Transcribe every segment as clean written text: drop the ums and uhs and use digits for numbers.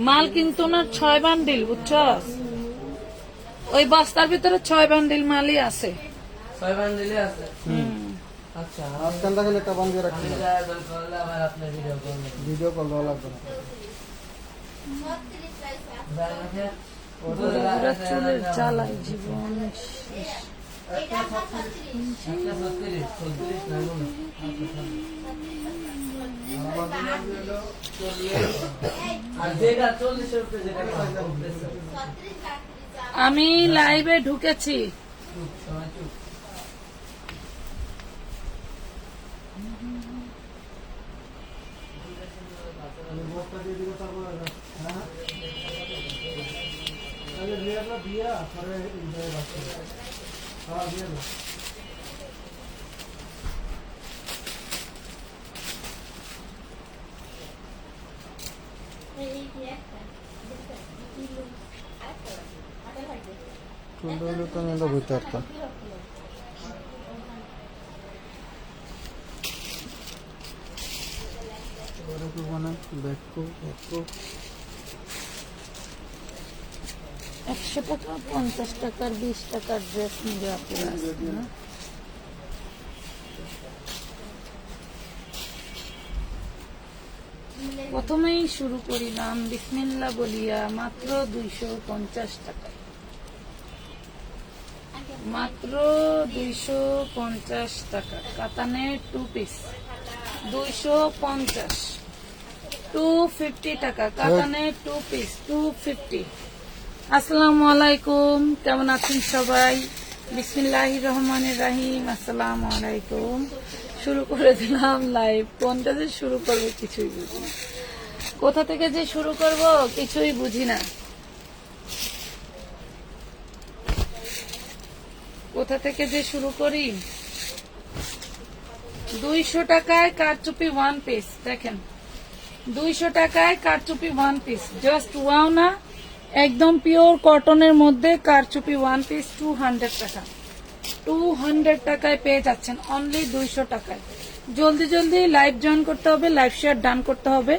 মাল কিন্তু না 6 বান্ডিল, বুঝছস? ওই বস্তার ভিতরে 6 বান্ডিল মালই আছে। 6 বান্ডিলে আছে। আচ্ছা, আজকাল দেখেন একটা বান্ডিল রাখছি। আমি যা বললে আমার আপনি ভিডিও কল দেওয়া লাগবে না। পুরা চুলের জ্বালায় জীবন শেষ। আমি লাইভে ঢুকেছি। সুন্দর হলে তো আমি এটা বুঝতে পারতাম। দেখো 100 টাকা, 50 টাকার, 20 টাকার ড্রেস নিয়ে আপনারা আসবেন না? প্রথমেই শুরু করিলাম বিসমিল্লাহ বলিয়া মাত্র 250 টাকা, মাত্র 250 টাকা। কাতানের 2 পিস 250, 250 টাকা। কাতানের 2 পিস 250। আসসালামু আলাইকুম, কেমন আছেন সবাই? বিসমিল্লাহির রহমানির রহিম। আসসালামু আলাইকুম। শুরু করে দিলাম লাইভ। কোনটা যে শুরু করবো কিছুই বুঝি না, কোথা থেকে যে শুরু করব কিছুই বুঝি না, কোথা থেকে যে শুরু করি। 200 টাকায় কারচুপি 1 পিস, দেখেন 200 টাকায় কারচুপি 1 পিস। জাস্ট ওয়াও না, একদম পিওর কটনের মধ্যে কারচুপি 1 পিস 200 টাকা। 200 টাকায় পেয়ে যাচ্ছেন অনলি 200 টাকায়। জলদি জলদি লাইভ জয়েন করতে হবে, লাইভ শেয়ার ডান করতে হবে,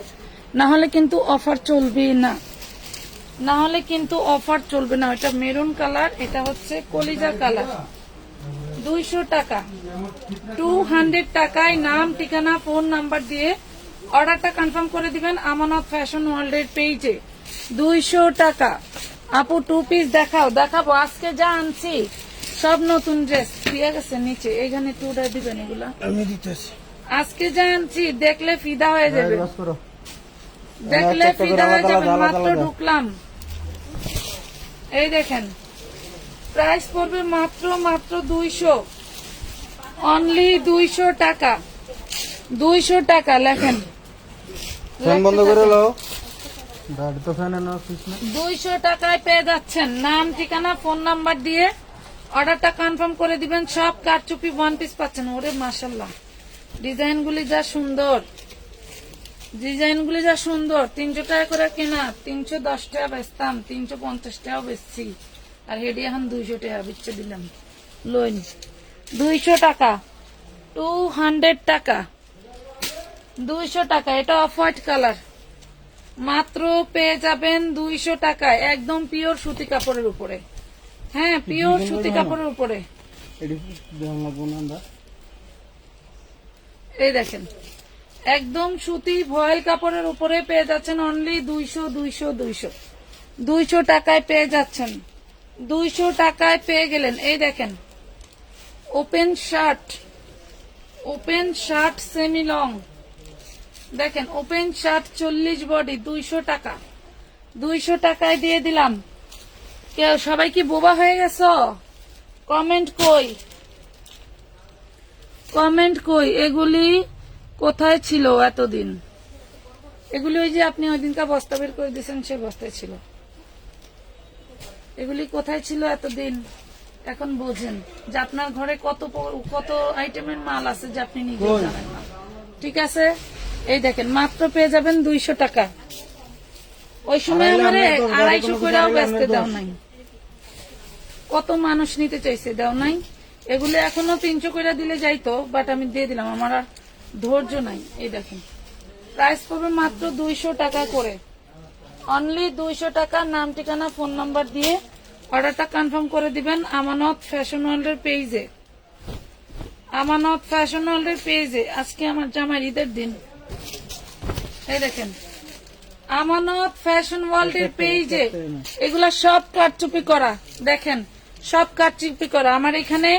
না হলে কিন্তু অফার চলবে না, না হলে কিন্তু অফার চলবে না। এটা মেরুন কালার, এটা হচ্ছে কলিজা কালার। 200 টাকা, 200 টাকায় নাম, ঠিকানা, ফোন নাম্বার দিয়ে অর্ডারটা কনফার্ম করে দিবেন আমানত ফ্যাশন ওয়ার্ল্ডের পেজে। 200 টাকা। আপু 2 পিস দেখাও। দেখাবো, আজকে যা আনছি সব নতুন ড্রেস দিয়ে গেছে নিচে, এখানে 2টা দিবেন এগুলা। আমি দিতেছি। আজকে যা আনছি দেখলে ফিদা হয়ে যাবে, বাস করো। দেখলে একটা করে ফিদা হয়ে আলাদা যাবে। আলাদা মাত্র আলাদা। ঢুকলাম, এই দেখেন প্রাইস পড়বে মাত্র 200, অনলি 200 টাকা। 200 টাকা লেখেন, ফ্যান বন্ধ করে নাও। দাঁড়ি তো ফ্যান এনে আসিস না। 200 টাকায় পেয়ে যাচ্ছেন নাম, ঠিকানা, ফোন নাম্বার দিয়ে অর্ডারটা কনফার্ম করে দিবেন। সব কারচুপি 1 পিস পাচ্ছেন। ওরে মাশাআল্লাহ, ডিজাইনগুলি যা সুন্দর, ডিজাইনগুলি যা সুন্দর। 300 টাকা করে কেনা, 310 টাকা বেচতাম, 350 টাকা বেচছি, আর হেডি এখন 200 টাকা বিচ্ছে দিলাম। লোন 200 টাকা, 200 টাকা, 200 টাকা। এটা অফ হোয়াইট কালার, মাত্র পেয়ে যাবেন 200 টাকায়, একদম পিওর সুতি কাপড়ের উপরে। হ্যাঁ, পিওর সুতি কাপড়ের উপরে। এডি দেওয়া বোনান্দা। এই দেখেন একদম সুতি ভয়েল কাপড়ের উপরে পেয়ে যাচ্ছেন অনলি 200, 200, 200, 200 টাকায় পেয়ে যাচ্ছেন। 200 টাকায় পেয়ে গেলেন। এই দেখেন open shirt, open shirt semi long, দেখেন ওপেন শার্ট 40 বডি 200 টাকা। 200 টাকায় দিয়ে দিলাম। কেউ সবাই কি বোবা হয়ে গেছ? কমেন্ট কই, কমেন্ট কই? এগুলি কোথায় ছিল এতদিন? এগুলি ওই যে আপনি ওই দিনকার বস্তা বের করে দিয়েছেন, সে বস্তায় ছিল। এগুলি কোথায় ছিল এতদিন? এখন বোঝেন যে আপনার ঘরে কত কত আইটেমের মাল আছে যে আপনি নিজে জানেন না। ঠিক আছে, এই দেখেন মাত্র পেয়ে যাবেন 200 টাকা। ওই সময় আমারে 250 করেও বেচতে দাও নাই, কত মানুষ নিতে চাইছে, দাও নাই। এগুলো এখনো 300 করে দিলে যাইতো, বাট আমি দিয়ে দিলাম, আমার আর ধৈর্য নাই। এই দেখেন প্রাইস পড়বে মাত্র 200 টাকা করে, অনলি 200 টাকা। নাম ঠিকানা ফোন নাম্বার দিয়ে অর্ডারটা কনফার্ম করে দিবেন আমানত ফ্যাশন ওয়ার্ল্ডের পেজে। আমানত ফ্যাশন ওয়ার্ল্ডের পেজে। আজকে আমার জামাই ঈদের দিন। এই দেখেন আমানত ফ্যাশন ওয়ার্ল্ডের পেজে এগুলা সব কারচুপি করা। দেখেন সব কারচুপি করা। আমার এখানে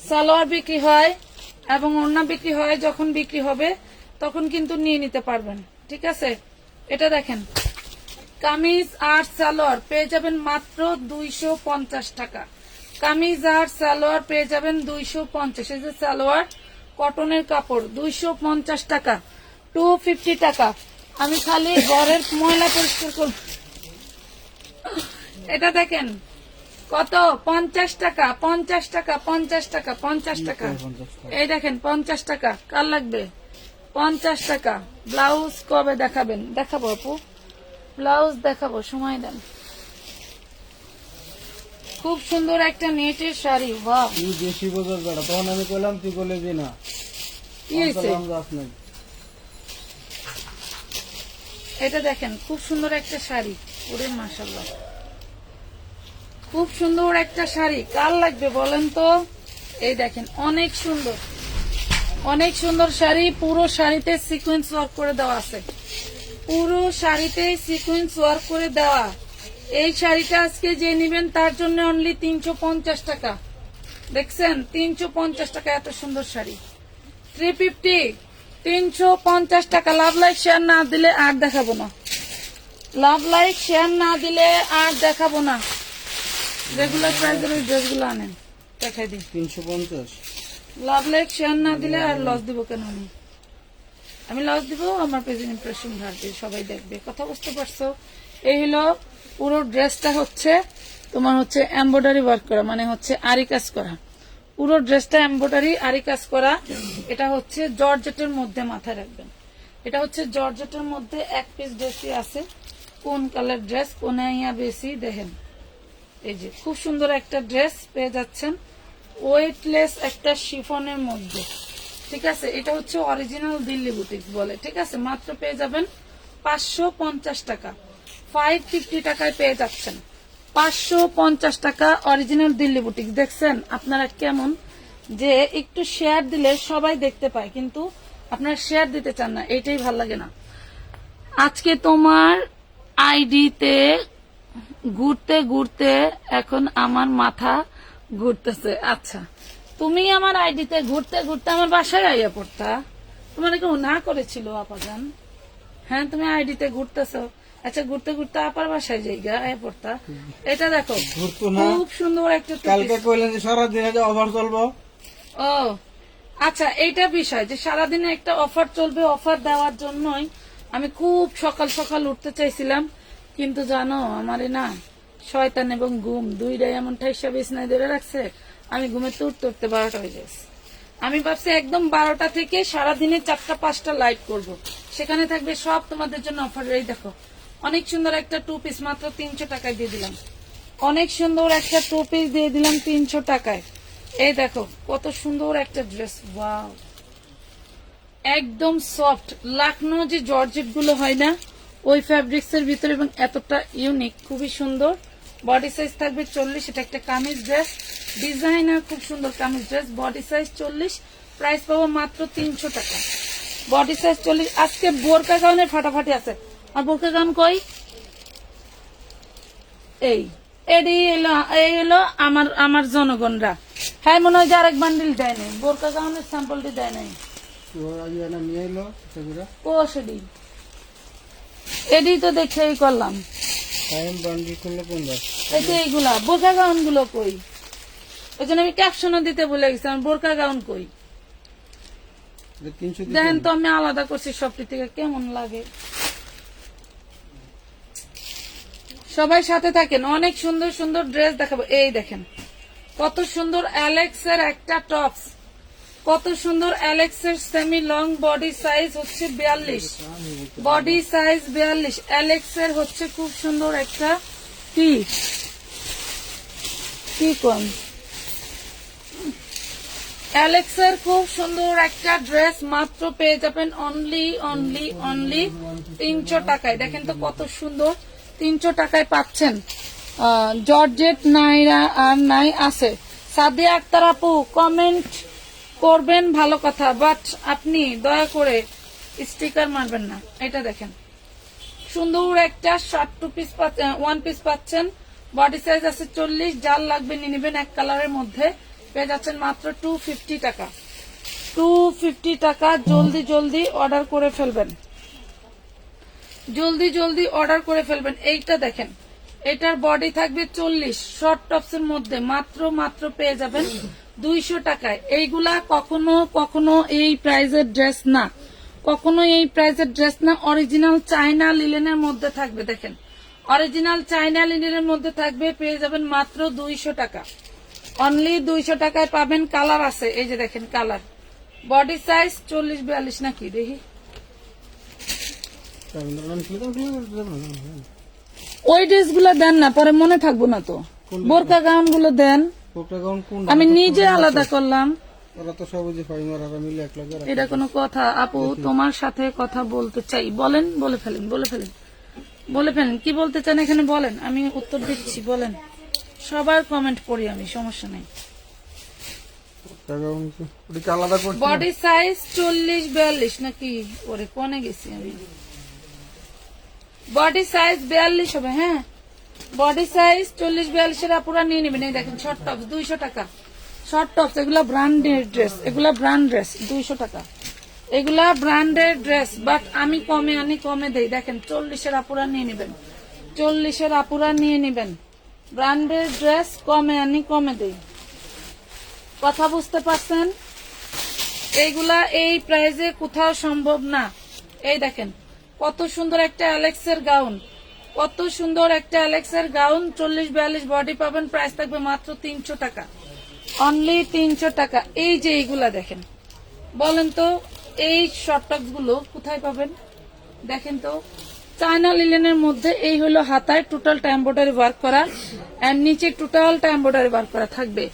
সালোয়ার বিক্রি হয় এবং ওড়না বিক্রি হয়। যখন বিক্রি হবে তখন কিন্তু নিয়ে নিতে পারবেন, ঠিক আছে। এটা দেখেন কামিজ আর সালোয়ার পেয়ে যাবেন মাত্র 250 টাকা। কামিজ আর সালোয়ার পেয়ে যাবেন 250। এই যে সালোয়ার কটনের কাপড় 250 টাকা, 250 টাকা। আমি খালি ঘরের ময়লা পরিষ্কার করব। এটা দেখেন কত, 50 টাকা, 50 টাকা, 50 টাকা, 50 টাকা। এই দেখেন 50 টাকা। কার লাগবে? 50 টাকা। ব্লাউজ কবে দেখাবেন? দেখাবো আপু, ব্লাউজ দেখাবো, সময় দেন। খুব সুন্দর একটা নেটের শাড়ি। বাহ, তুই বেশি বোঝার বেড়া, তখন আমি কইলাম তুই বলে দি না। কি হয়েছে? আমি যাস নাই। এটা দেখেন খুব সুন্দর একটা শাড়ি। ওরে মাশাআল্লাহ, খুব সুন্দর একটা শাড়ি। কার লাগবে বলেন তো? এই দেখেন অনেক সুন্দর, অনেক সুন্দর শাড়ি। পুরো শাড়িতে সিকোয়েন্স ওয়ার্ক করে দেওয়া আছে। পুরো শাড়িতে সিকোয়েন্স ওয়ার্ক করে দেওয়া। এই শাড়িটা আজকে যে নিবেন তার জন্য অনলি 350 টাকা। দেখছেন 350 টাকা। এত সুন্দর শাড়ি 350, 350 টাকা। লাভ লাইক শেয়ার না দিলে আর দেখাবো না। লাভ লাইক শেয়ার না দিলে আর দেখাবো না। রেগুলার প্রাইসের ওই ড্রেসগুলো আনেন, দেখাই দিই। 350। লাভ লাইক শেয়ার না দিলে আর লস দিব কেন? আমি লস দিব? আমার পেজের ইমপ্রেশন ঘাটবে, সবাই দেখবে। কথা বুঝতে পারছো? এই হলো পুরো ড্রেসটা হচ্ছে তোমার হচ্ছে এমব্রয়ডারি ওয়ার্ক করা, মানে হচ্ছে আরি কাজ করা। পুরো ড্রেসটা এমব্রয়ডারি আরি কাজ করা। এটা হচ্ছে জর্জেটের মধ্যে, মাথায় রাখবেন এটা হচ্ছে জর্জেটের মধ্যে। এক পিস ড্রেসই আছে। কোন কালার ড্রেস, কোন বেশি দেখেন। এই যে খুব সুন্দর একটা ড্রেস পেয়ে যাচ্ছেন ওয়েটলেস একটা শিফনের মধ্যে, ঠিক আছে। এটা হচ্ছে অরিজিনাল দিল্লি বুটিক্স বলে, ঠিক আছে। মাত্র পেয়ে যাবেন 550 টাকা। 550 টাকায় পেয়ে যাচ্ছেন 550 টাকা অরিজিনাল দিল্লি বুটিক্স। দেখছেন আপনারা কেমন যে একটু শেয়ার দিলে সবাই দেখতে পায়, কিন্তু আপনারা শেয়ার দিতে চান না, এইটাই ভাল লাগে না। আজকে তোমার আইডিতে ঘুরতে ঘুরতে এখন আমার মাথা ঘুরতেছে। আচ্ছা, তুমি আমার আইডিতে ঘুরতে ঘুরতে আমার বাসায় আইয়া পড়তা? তোমার কেউ না করেছিল আপাজান? হ্যাঁ, তুমি আইডিতে ঘুরতেছো। আচ্ছা, ঘুরতে ঘুরতে আপার বাসায় জায়গা আইয়া পড়তা। এটা দেখো ঘুরতো না। খুব সুন্দর একটা কালকে কইলেন যে সারাদিন যে অফার চলবো। ও আচ্ছা, এইটা বিষয় যে সারাদিনে একটা অফার চলবে। অফার দেওয়ার জন্যই আমি খুব সকাল সকাল উঠতে চাইছিলাম, কিন্তু জানো আমারে না শয়তান এবং ঘুম দুইটাই এমন ঠাইসা বিছনায় ধরে রাখছে, আমি ঘুমে তো উঠতে উঠতে 12টা হয়ে গেছে। আমি ভাবছি একদম 12টা থেকে সারাদিনে 4টা-5টা লাইভ করব, সেখানে থাকবে সব তোমাদের জন্য অফার। এই দেখো অনেক সুন্দর একটা 2 পিস মাত্র 300 টাকায় দিয়ে দিলাম। অনেক সুন্দর একটা 2 পিস দিয়ে দিলাম 300 টাকায়। এই দেখো কত সুন্দর একটা ড্রেস। ওয়াও, একদম সফট লাখনো যে জর্জেট গুলো হয় না ওই ফ্যাব্রিক্স এর ভিতরে, এবং এতটা ইউনিক, খুবই সুন্দর। বডি সাইজ থাকবে 40। এটা একটা কামিজ ড্রেস, ডিজাইনার খুব সুন্দর kameez dress. Body size 40, price পাবো মাত্র 300 টাকা। Body size 40। আজকে বোরকা গাউনের ফাটাফাটি আছে। আর বোরকা গাউন কই? এই এই হলো আমার জনগণরা। হ্যাঁ, মনে হয় যে আরেক বান্ডিল দেয় নাই, বোরকা গাউনের স্যাম্পলটি দেয় নাই। নিয়ে এলো সেগুলা ও সেটি এডি তো দেখেই করলাম। টাইম বান্ডিল করলে কোন বার? এই যে এইগুলা বোরকা গাউন গুলো কই? ওই জন্য আমি ক্যাপশনও দিতে ভুলে গেছি, আমার বোরকা গাউন কই। 300 দেখেন তো আমি আলাদা করছি সবটি থেকে, কেমন লাগে। সবাই সাথে থাকেন, অনেক সুন্দর সুন্দর ড্রেস দেখাবো। এই দেখেন কত সুন্দর অ্যালেক্সের একটা টপস, কত সুন্দর অ্যালেক্সের সেমি লং। বডি সাইজ হচ্ছে 42, বডি সাইজ 42। অ্যালেক্সের হচ্ছে খুব সুন্দর একটা কি কোন অ্যালেক্সের খুব সুন্দর একটা ড্রেস মাত্র পেয়ে যাবেন অনলি 300 টাকায়। দেখেন তো কত সুন্দর 300 টাকায় পাচ্ছেন। জর্জেট নাইরা আর নাই আছে। সাদিয়া আক্তার আপু কমেন্ট করবেন ভালো কথা, বাট আপনি দয়া করে স্টিকার মারবেন না। এটা দেখেন সুন্দর একটা শার্ট 2 পিস 1 পিস পাচ্ছেন। বডি সাইজ আছে 40, যার লাগবে নিয়ে নেবেন। এক কালারের মধ্যে পেয়ে যাচ্ছেন মাত্র 250 টাকা। 250 টাকা। জলদি জলদি অর্ডার করে ফেলবেন, জলদি জলদি অর্ডার করে ফেলবেন। এইটা দেখেন, এটার বডি থাকবে 40, শর্ট টপস এর মধ্যে মাত্র পেয়ে যাবেন 200 টাকায়। এইগুলা কখনো কখনো এই প্রাইজের ড্রেস না, কখনো এই প্রাইজের ড্রেস না। অরিজিনাল চায়না লিলেনের মধ্যে থাকবে। দেখেন অরিজিনাল চায়না লিলেনের মধ্যে থাকবে, পেয়ে যাবেন মাত্র 200 টাকা। অনলি 200 টাকায় পাবেন। কালার আছে, এই যে দেখেন কালার। বডি সাইজ 40-42 নাকি দেখি। ওই ড্রেস গুলো দেন না, পরে মনে থাকবো না তো। বোরকা গাউন গুলো দেন, আমি নিজে আলাদা করলাম। ওরা তো সব যে ফাইমাররা মিলে এক লাগে। এটা কোনো কথা? আপু তোমার সাথে কথা বলতে চাই, বলেন। বলে ফেলেন, বলে ফেলেন, বলে ফেলেন। কি বলতে চান এখানে বলেন, আমি উত্তর দিচ্ছি। বলেন, সবার কমেন্ট পড়ি আমি, সমস্যা নেই। আলাদা করছি। বডি সাইজ 40-42 নাকি? ওরে কোনে গেছি আমি। বডি সাইজ 42 হবে। হ্যাঁ, বডি সাইজ 40-42 এর আপুরা নিয়ে নেবেন। এই দেখেন শর্ট টপস 200 টাকা। শর্ট টপস এগুলা ব্র্যান্ডেড ড্রেস, এগুলা ব্র্যান্ড ড্রেস 200 টাকা। এগুলা ব্র্যান্ডেড ড্রেস, বাট আমি কমে আনি, কমে দেই। দেখেন 40 এর আপুরা নিয়ে নেবেন, 40 এর আপুরা নিয়ে নেবেন। ব্র্যান্ডেড ড্রেস কমে আনি, কমে দেই। কথা বুঝতে পারছেন? এইগুলা এই প্রাইজে কোথাও সম্ভব না। এই দেখেন কত সুন্দর একটা অ্যালেক্সের গাউন, কত সুন্দর একটা অ্যালেক্সের গাউন। 40-42 বডি পাবেন, প্রাইস থাকবে মাত্র 300 টাকা। অনলি 300 টাকা। এই যে এইগুলা দেখেন, বলেন তো এই শর্ট টপস গুলো কোথায় পাবেন? দেখেন তো, চায়না লিলেনের মধ্যে। এই হলো হাতায় টোটালটা এমব্রয়ডারি ওয়ার্ক করা, আর নিচে টোটালটা এমব্রয়ডারি ওয়ার্ক করা থাকবে।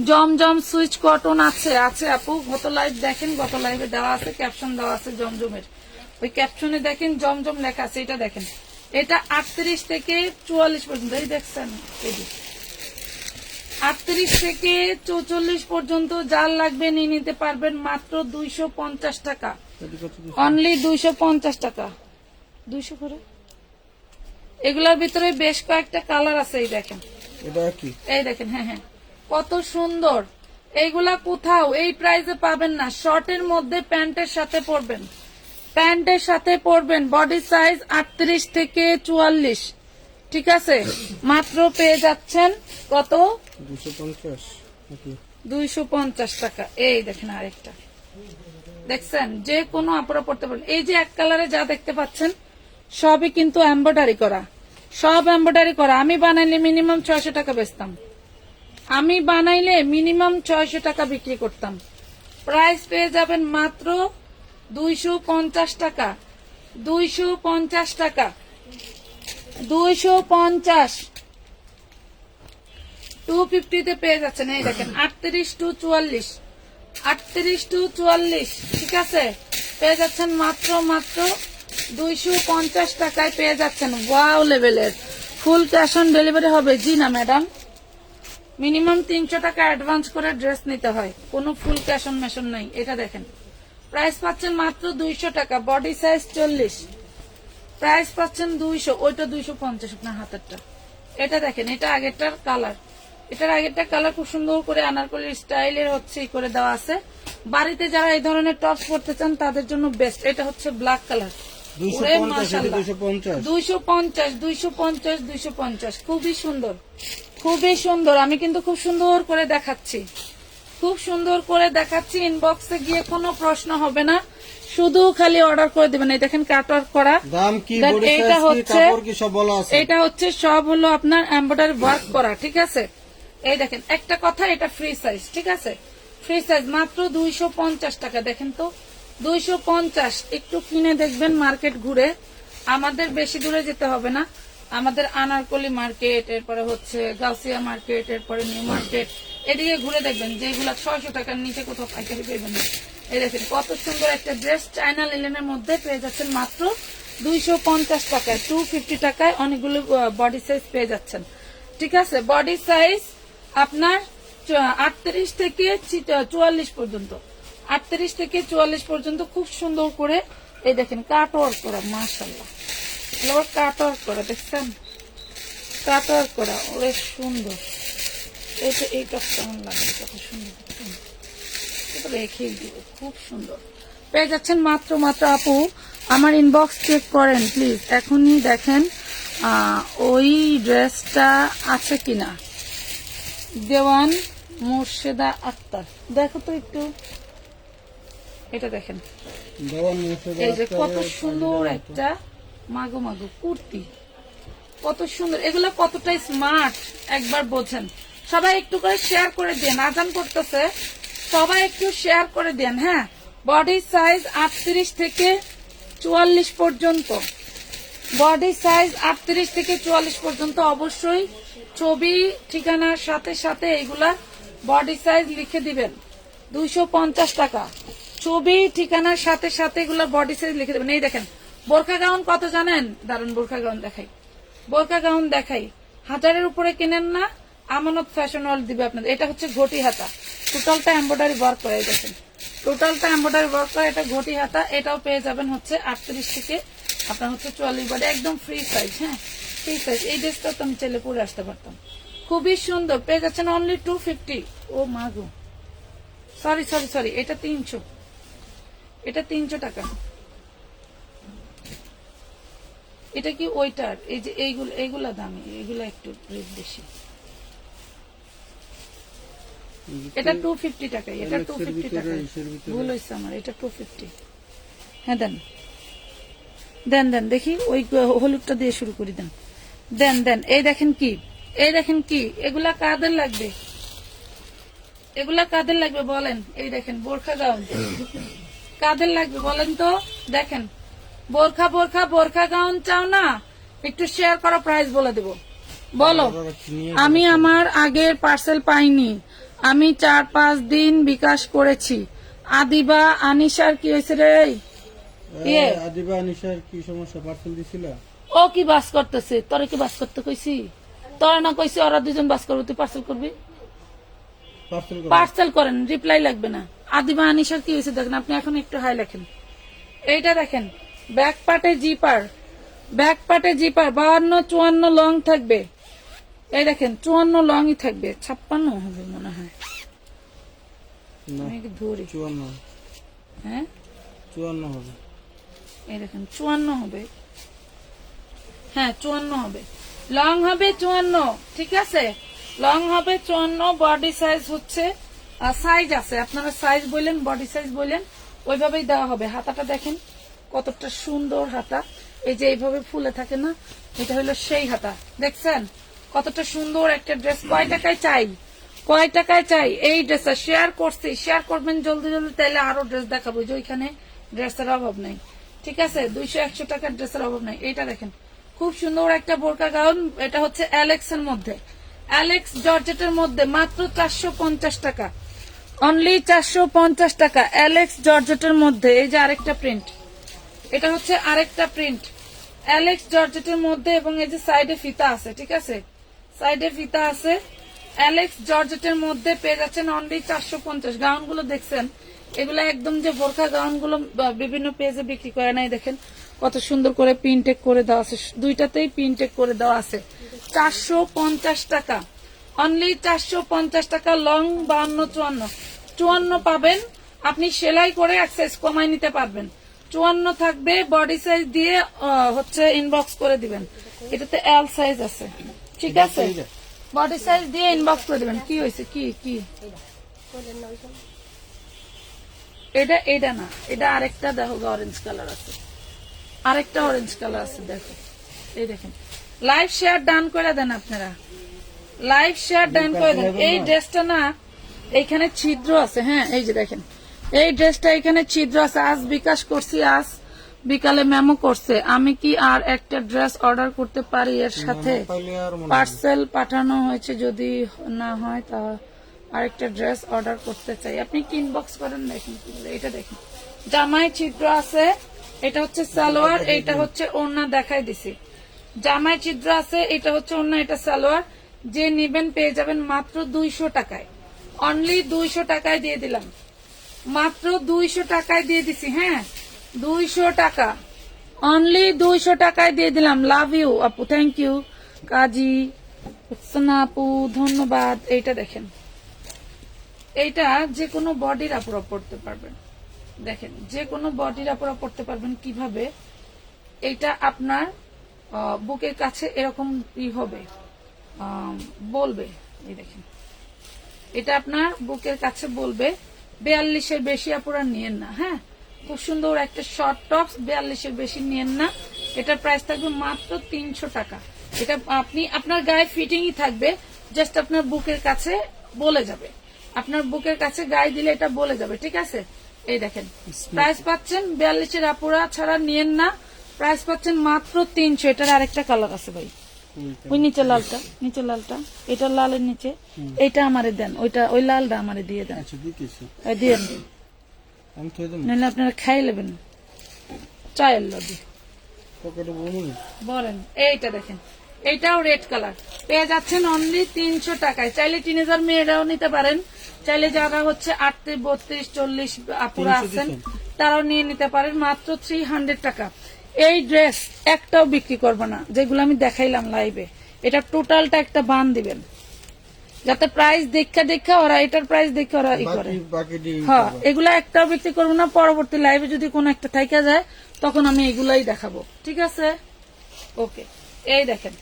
জমজম সুইচ কটন আছে, আছে আপু। গত লাইভ দেখেন, গত লাইভে দেওয়া আছে, ক্যাপশন দেওয়া আছে জমজমের। ওই ক্যাপশনে দেখেন জমজম লেখা আছে। এটা দেখেন, এটা 38 থেকে 44 পর্যন্ত। এই দেখছেন, 38 থেকে 44 পর্যন্ত যার লাগবে নিয়ে নিতে পারবেন মাত্র 250 টাকা। অনলি 250 টাকা। 200 করে। এগুলোর ভিতরে বেশ কয়েকটা কালার আছে। এই দেখেন, এটা কি? এই দেখেন। হ্যাঁ হ্যাঁ, কত সুন্দর। এইগুলা কোথাও এই প্রাইসে পাবেন না। শর্টের মধ্যে প্যান্টের সাথে পরবেন, প্যান্টের সাথে পরবেন। বডি সাইজ 38 থেকে 44, ঠিক আছে। মাত্র পেয়ে যাচ্ছেন কত? 250 টাকা। এই দেখেন আরেকটা, দেখছেন? যে কোনো আপুরা পড়তে পারেন। এই যে এক কালারে যা দেখতে পাচ্ছেন সবই কিন্তু এমব্রয়ডারি করা, সব এমব্রয়ডারি করা। আমি বানাইলে মিনিমাম 600 টাকা বেচতাম, আমি বানাইলে মিনিমাম 600 টাকা বিক্রি করতাম। প্রাইস পেয়ে যাবেন মাত্র 250 টাকা। 250 টাকা, 250। 250 তে পেয়ে যাচ্ছেন। এই দেখেন 38 to 44, 38 to 44, ঠিক আছে। পেয়ে যাচ্ছেন মাত্র 250 টাকায় পেয়ে যাচ্ছেন। ওয়াও লেভেলের। ফুল ক্যাশ অন ডেলিভারি হবে? জি না ম্যাডাম, মিনিমাম 300 টাকা অ্যাডভান্স করে ড্রেস নিতে হয়, কোনো ফুল ক্যাশ অন মেশন নাই। এটা দেখেন, প্রাইস পাচ্ছেন মাত্র 200 টাকা। বডি সাইজ 40, প্রাইস পাচ্ছেন 200। ওইটা 250 আপনার হাতেরটা। এটা দেখেন, এটা আগেরটার কালার, এটার আগেরটা কালার খুব সুন্দর করে আনারকলির স্টাইলের হচ্ছে করে দেওয়া আছে। বাড়িতে যারা এই ধরনের টপস পরতে চান তাদের জন্য বেস্ট। এটা হচ্ছে ব্ল্যাক কালার। 250, খুবই সুন্দর, খুবই সুন্দর। আমি কিন্তু খুব সুন্দর করে দেখাচ্ছি, খুব সুন্দর করে দেখাচ্ছি। ইনবক্সে গিয়ে কোনো প্রশ্ন হবে না, শুধু খালি অর্ডার করে দিবেন। এই দেখেন কাটওয়ার্ক করা। দাম কি? এটা হচ্ছে, কাপড় কি সব বলা আছে? এটা হচ্ছে সব হলো আপনার এমব্রয়ডারি ওয়ার্ক করা, ঠিক আছে। এই দেখেন একটা কথা, এটা ফ্রি সাইজ, ঠিক আছে। ফ্রি সাইজ মাত্র 250 টাকা। দেখেন তো 250। একটু কিনে দেখবেন মার্কেট ঘুরে, আমাদের বেশি দূরে যেতে হবে না। আমাদের আনারকলি মার্কেট, এরপরে হচ্ছে গাউসিয়া মার্কেট, এরপরে নিউ মার্কেট, এদিকে ঘুরে দেখবেন যেগুলা 600 টাকার নিচে কোথাও পাইকারি পেবেন না। এই দেখেন কত সুন্দর একটা ড্রেস চায়না লিলেনের মধ্যে পেয়ে যাচ্ছেন মাত্র 250 টাকায় 250 টাকায় অনেকগুলো বডি সাইজ পেয়ে যাচ্ছেন। ঠিক আছে, বডি সাইজ আপনার 38 থেকে 44 পর্যন্ত, 38 থেকে 44 পর্যন্ত খুব সুন্দর করে এই দেখেন কাট ওয়ার্ক করা, মাশাআল্লাহ এবার কাট ওয়ার্ক করা, দেখছেন কাট ওয়ার্ক করা, ওরে সুন্দর। এটা এই টপটা কেমন লাগে, কত সুন্দর দেখছেন, এটা রেখে দিব, খুব সুন্দর পেয়ে যাচ্ছেন মাত্র আপু আমার ইনবক্স চেক করেন প্লিজ, এখনই দেখেন ওই ড্রেসটা আছে কিনা। দেওয়ান মুর্শেদা আক্তার, দেখো তো একটু, এটা দেখেন এই যে কত সুন্দর একটা মাগো কুর্তি, কত সুন্দর, এগুলো কতটা স্মার্ট একবার বোঝেন। সবাই একটু করে শেয়ার করে দেন, আজান করতেছে, সবাই একটু শেয়ার করে দেন। হ্যাঁ, বডি সাইজ 38 থেকে 44 পর্যন্ত, বডি সাইজ 38 থেকে 44 পর্যন্ত। অবশ্যই ছবি ঠিকানার সাথে সাথে এগুলা বডি সাইজ লিখে দিবেন। 250 টাকা, ছবি ঠিকানার সাথে সাথে এগুলা বডি সাইজ লিখে দেবেন। এই দেখেন বোরখা গাউন কত জানেন, দারুন বোরখা গাউন দেখাই, বোরখা গাউন দেখাই, 1000-এর উপরে কেনেন না, আমানত ফ্যাশন ওয়ার্ল্ড দিবে আপনাদের। এটা হচ্ছে ঘটি হাতা, টোটালটা এমব্রয়ডারি ওয়ার্ক করে, দেখেন টোটালটা এমব্রয়ডারি ওয়ার্ক করে, এটা ঘটি হাতা, এটাও পেয়ে যাবেন হচ্ছে 38 থেকে আপনার হচ্ছে 44 বডি, একদম ফ্রি সাইজ। হ্যাঁ, ফ্রি সাইজ। এই ড্রেসটা তো আমি চাইলে পরে আসতে পারতাম, খুবই সুন্দর, পেয়ে যাচ্ছেন অনলি 250। ও মাগো, সরি, এটা 300, এটা 300 টাকা। এটা কি ওইটার, এই যে এইগুলা দামি, এইগুলা একটু রেট বেশি। এটা 250 টাকা, এটা 250 টাকা, ভুল হয়েছে আমার, এটা 250। হ্যাঁ দেন দেখি, ওই হলুদটা দিয়ে শুরু করি, দেন। এই দেখেন কি, এগুলা কাদের লাগবে, এগুলা কাদের লাগবে বলেন, এই দেখেন বোরখা গাউন কাদের লাগবে বলেন তো, দেখেন বোরখা গাউন চাও না, একটু শেয়ার করো, প্রাইস বলে দেব, বলো। আমি আমার আগের পার্সেল পাইনি, আমি 4-5 দিন বিকাশ করেছি। আদিবা আনিশার কি হয়েছে রে? আদিবা আনিশার কি সমস্যা, পার্সেল দিছিল? ও কি বাস করতেছে, তোরে কি বাস করতে কইছি? তোরা না কইছি ওরা দুজন বাস করবে, তুই পার্সেল করবি? পার্সেল করেন, রিপ্লাই লাগবে না। আদিবা আনিশার কি হয়েছে দেখেন, আপনি এখন একটু হাই লেখেন। এইটা দেখেন ব্যাক পার্টে জিপার, 52-54 লং থাকবে। এই দেখেন 54 লংই থাকবে, 56 হবে মনে হয়, ধরি 54, হ্যাঁ 54 হবে। এই দেখেন 54 হবে, হ্যাঁ 54 হবে, লং হবে 54, ঠিক আছে, লং হবে 54। বডি সাইজ হচ্ছে সাইজ আছে, আপনারা সাইজ বললেন, বডি সাইজ বললেন, ওইভাবেই দেওয়া হবে। হাতাটা দেখেন কতটা সুন্দর হাতা, এই যে এইভাবে ফুলে থাকে না, এটা হলো সেই হাতা, দেখছেন কতটা সুন্দর একটা ড্রেস। কয় টাকায় চাই এই ড্রেসটা? শেয়ার করছি, শেয়ার করবেন জলদি, তাইলে আরো ড্রেস দেখাবো, যে ওইখানে ড্রেসের অভাব নাই, ঠিক আছে, 200-100 টাকার ড্রেসের অভাব নাই। এইটা দেখেন খুব সুন্দর একটা বোরকা গাউন, এটা হচ্ছে অ্যালেক্স এর মধ্যে, অ্যালেক্স জর্জেটের মধ্যে, মাত্র 450 টাকা, অনলি 450 টাকা, অ্যালেক্স জর্জেটের মধ্যে। এই যে আরেকটা প্রিন্ট, এটা হচ্ছে আরেকটা প্রিন্ট অ্যালেক্স জর্জেটের মধ্যে, এবং এই যে সাইডে ফিতা আছে, ঠিক আছে, সাইডে ফিতা আছে, অ্যালেক্স জর্জেটের মধ্যে পেয়ে যাচ্ছেন অনলি 450। গাউন গুলো দেখছেন, এগুলো একদম যে বোরখা গাউন গুলো বিভিন্ন পেজে বিক্রি করে নাই, দেখেন কত সুন্দর করে প্রিন্টেক করে দেওয়া আছে, দুইটাতেই প্রিন্টেক করে দেওয়া আছে। 450 টাকা, অনলি 450 টাকা। লং 52-54 পাবেন, আপনি সেলাই করে এক সাইজ কমাই নিতে পারবেন। 54 থাকবে, বডি সাইজ দিয়ে হচ্ছে ইনবক্স করে দিবেন। এটাতে এল সাইজ আছে, ঠিক আছে, বডি সাইজ দিয়ে ইনবক্স করে দিবেন। কি হয়েছে, কি এটা না, এটা আরেকটা দেখো, অরেঞ্জ কালার আছে, আরেকটা অরেঞ্জ কালার আছে, দেখো, এই দেখেন। লাইভ শেয়ার ডান করে দেন আপনারা, লাইভ শেয়ার ডান করে দেন। এই ড্রেসটা না এইখানে ছিদ্র আছে, হ্যাঁ এই যে দেখেন, এই ড্রেসটা এখানে ছিদ্র আছে। আজ বিকাশ করছি, আজ বিকালে মেমো করছে। আমি কি আর একটা ড্রেস অর্ডার করতে পারি এর সাথে? পার্সেল পাঠানো হয়েছে, যদি না হয় তা আরেকটা ড্রেস অর্ডার করতে চাই। আপনি কি ইনবক্স করেন, দেখেন এটা দেখেন, জামায় ছিদ্র আছে, এটা হচ্ছে সালোয়ার, এটা হচ্ছে ওড়না দেখাই দিছি, জামাই ছিদ্র আছে, এটা হচ্ছে ওড়না, এটা সালোয়ার। যে নিবেন পেয়ে যাবেন মাত্র 200 টাকায়, অনলি 200 টাকায় দিয়ে দিলাম, মাত্র 200 টাকায় দিয়ে দিছি। হ্যাঁ 200 টাকা, অনলি 200 টাকায় দিয়ে দিলাম। লাভ ইউ আপু, থ্যাংক ইউ কাজী সোনা আপু, ধন্যবাদ। এইটা দেখেন, এইটা যে কোনো বডির আপুরা পড়তে পারবেন। দেখেন যে কোনো বডির আপুরা পড়তে পারবেন কিভাবে। এইটা আপনার বুকের কাছে এরকম হবে, বলবে, এই দেখেন এটা আপনার বুকের কাছে বলবে। 42-এর বেশি আপুরা নিয়েন না। হ্যাঁ খুব সুন্দর একটা শর্ট টপস, 42-এর বেশি নিয়েন না। এটার প্রাইস থাকবে মাত্র 300 টাকা। এটা আপনি আপনার গায়ে ফিটিংই থাকবে, জাস্ট আপনার বুকের কাছে বলে যাবে, আপনার বুকের কাছে গায়ে দিলে এটা বলে যাবে। ঠিক আছে, এই দেখেন প্রাইস পাচ্ছেন 42-এর আপুরা ছাড়া নিয়েন না, প্রাইস পাচ্ছেন মাত্র 300। এটার আরেকটা কালার আছে ভাই, ওই নিচে লালটা, নিচে লালটা, এটা লালের নিচে, এইটা আমারে দেন, ওইটা ওই লালটা আমারে দিয়ে দেন, আচ্ছা দিতেছি দিয়েন, আমি তো একদম নাহলে আপনারা খাই নেবেন চায়ের লবি। পকেটে বলুন বলেন এইটা দেখেন, এইটাও রেড কালার, পেয়ে যাচ্ছেন অনলি 300 টাকায়। চাইলে টিনেজার মেয়েরাও নিতে পারেন, চাইলে যারা হচ্ছে 38, 32, 40 আপুরা আছেন তারাও নিয়ে নিতে পারেন, মাত্র 300 টাকা। এই ড্রেস একটাও বিক্রি করবো না যেগুলো আমি দেখাইলাম লাইভে, এটা টোটালটা একটা বান দিবেন, যাতে প্রাইস দেখা ওরা এটার প্রাইস দেখে ওরা ই করে। হ্যাঁ এগুলা একটাও বিক্রি করবো না, পরবর্তী লাইভে যদি কোনো একটা থাইকা যায় তখন আমি এগুলাই দেখাবো। ঠিক আছে, ওকে। এই দেখেন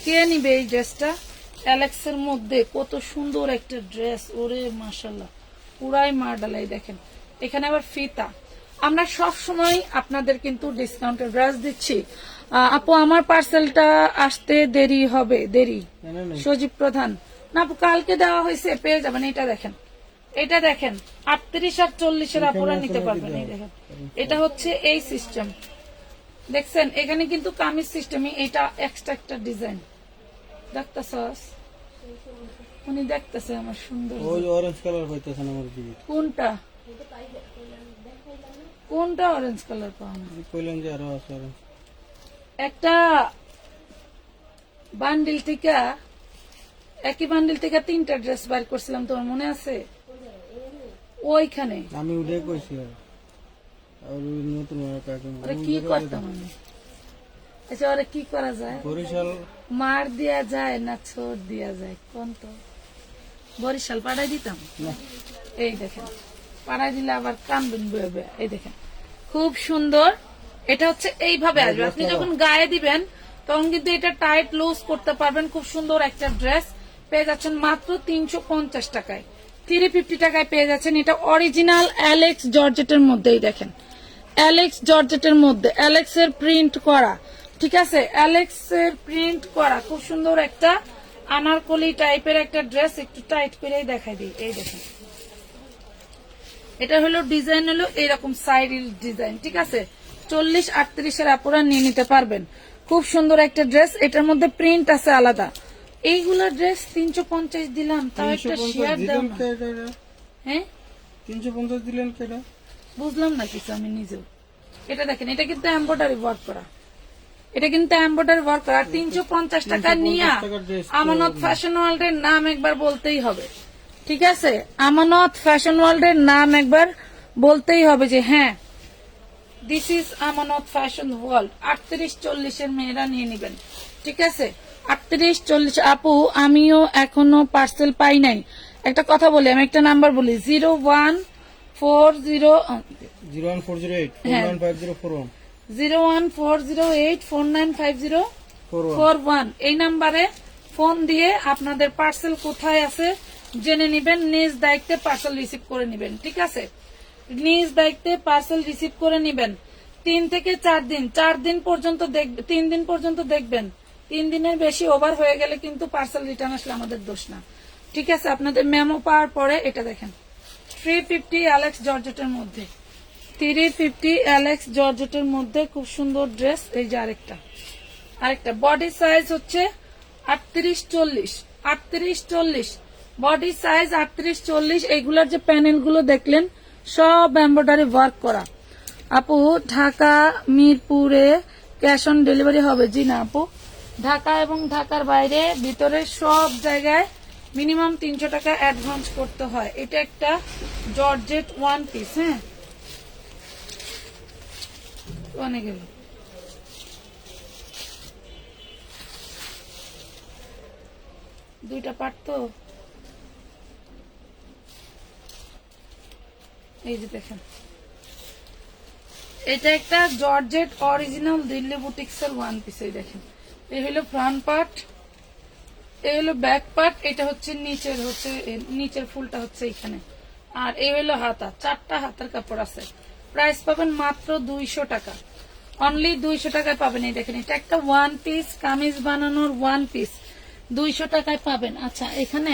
কে নিবে এই ড্রেসটা, অ্যালেক্স এর মধ্যে কত সুন্দর একটা ড্রেস, ওরে মাশাআল্লাহ পুরাই মার্ডালাই। দেখেন এখানে আবার ফিতা, আমরা সব সময় আপনাদের কিন্তু ডিসকাউন্টের ড্রেস দিচ্ছি। আপু আমার পার্সেলটা আসতে দেরি হবে, দেরি সজীব প্রধান না আপু, কালকে দেওয়া হয়েছে, পেয়ে যাবেন। এটা দেখেন, এটা দেখেন 38 আর 40-এর আপুরা নিতে পারবেন। এই দেখেন এটা হচ্ছে এই সিস্টেম, দেখছেন এখানে কিন্তু কামিজ সিস্টেমই, এটা এক্সট্রা একটা ডিজাইন দেখতেছস, উনি দেখতেছে আমার সুন্দর। ওই অরেঞ্জ কালার পাইতেছেন আমার দিদি, কোনটা কোনটা অরেঞ্জ কালার পাওয়া না? কইলেন যে আরো আছে অরেঞ্জ। একটা বান্ডিল থেকে, একই বান্ডিল থেকে 3টা ড্রেস বাইর করছিলাম, তোমার মনে আছে? ওইখানে আমি উঠে কইছি আর ওই নতুন আরে কি করতাম আমি, আচ্ছা ওরে কি করা যায়, বরিশাল মার দেয়া যায় না ছোট দেয়া যায় কোন তো? বরিশাল পাঠাই দিতাম। এই দেখেন পাঠাই দিলে আবার কানবেন বয়ে বয়ে। এই দেখেন খুব সুন্দর, এটা হচ্ছে এইভাবে আসবে, আপনি যখন গায়ে দিবেন তখন কিন্তু এটা টাইট লুজ করতে পারবেন। খুব সুন্দর একটা ড্রেস পেয়ে যাচ্ছেন মাত্র 350 টাকায়, 350 টাকায় পেয়ে যাচ্ছেন। এটা অরিজিনাল অ্যালেক্স জর্জেটের মধ্যেই, দেখেন অ্যালেক্স জর্জেটের মধ্যে অ্যালেক্স এর প্রিন্ট করা। ঠিক আছে, অ্যালেক্স এর প্রিন্ট করা খুব সুন্দর একটা আনারকলি টাইপের একটা ড্রেস, একটু টাইট করেই দেখাই দিই। এই দেখেন এটা হলো ডিজাইন, হলো এরকম সাইড ডিজাইন। ঠিক আছে, 40-38-এর আপুরা নিয়ে নিতে পারবেন। খুব সুন্দর একটা ড্রেস, এটার মধ্যে প্রিন্ট আছে আলাদা। এইগুলা ড্রেস 350 দিলাম, তাও একটা শেয়ার দাও না। হ্যাঁ 350 দিলেন কেডা? বুঝলাম না কিছু আমি নিজেও। এটা দেখেন, এটা কিন্তু এমব্রয়ডারি ওয়ার্ক করা, এটা কিন্তু এমব্রয়ডারি ওয়ার্ক করা। 350 টাকা নিয়ে আমানত ফ্যাশন ওয়ার্ল্ড এর নাম একবার বলতেই হবে। ঠিক আছে, আমানত ফ্যাশন ওয়ার্ল্ড এর নাম একবার বলতেই হবে যে হ্যাঁ দিস ইজ আমানত ফ্যাশন ওয়ার্ল্ড। 38-40-এর মেয়েরা নিয়ে নেবেন। ঠিক আছে, 38-40। আপু আমিও এখনো পার্সেল পাই নাই। একটা কথা বলি, আমি একটা নাম্বার বলি, 01408495041 এই নাম্বারে ফোন দিয়ে আপনাদের পার্সেল কোথায় আছে জেনে নেবেন, নিজ দায়িত্বে পার্সেল রিসিভ করে নেবেন। ঠিক আছে, নিজ দায়িত্বে পার্সেল রিসিভ করে নেবেন। 3 থেকে 4 দিন, 4 দিন পর্যন্ত দেখবেন, 3 দিন পর্যন্ত দেখবেন। 3 দিনের বেশি ওভার হয়ে গেলে কিন্তু পার্সেল রিটার্ন আসলে আমাদের দোষ না। ঠিক আছে, আপনাদের মেমো পাওয়ার পরে এটা দেখেন 350 অ্যালেক্স জর্জেটের মধ্যে, 350 অ্যালেক্স জর্জেটের মধ্যে খুব সুন্দর ড্রেস। এই যে আরেকটা বডি সাইজ হচ্ছে 38-40 বডি সাইজ 38-40। এইগুলার যে প্যানেল গুলো দেখলেন সব এমব্রয়ডারি ওয়ার্ক করা, আপু ঢাকা মিরপুরে ক্যাশ অন ডেলিভারি হবে? জি না আপু, ঢাকা এবং ঢাকার বাইরে ভিতরে সব জায়গায় মিনিমাম 300 টাকা অ্যাডভান্স করতে হয়। এটা একটা জর্জেট ওয়ান পিস। হ্যাঁ, অনেক গেল। দুইটা পার্ট তো, এই যে দেখেন, এটা একটা জর্জেট অরিজিনাল দিল্লি বুটিক্সের ওয়ান পিস। এই দেখেন, এই হলো ফ্রন্ট পার্ট, এই হলো ব্যাক পার্ট, এটা হচ্ছে নিচের ফুলটা হচ্ছে এখানে, আর এই হলো হাতা। 4টা হাতার কাপড় আছে। প্রাইস পাবেন মাত্র 200 টাকা, অনলি 200 টাকায় পাবেন। এই দেখেন, এটা একটা ওয়ান পিস কামিজ বানানোর ওয়ান পিস, 200 টাকায় পাবেন। আচ্ছা, এখানে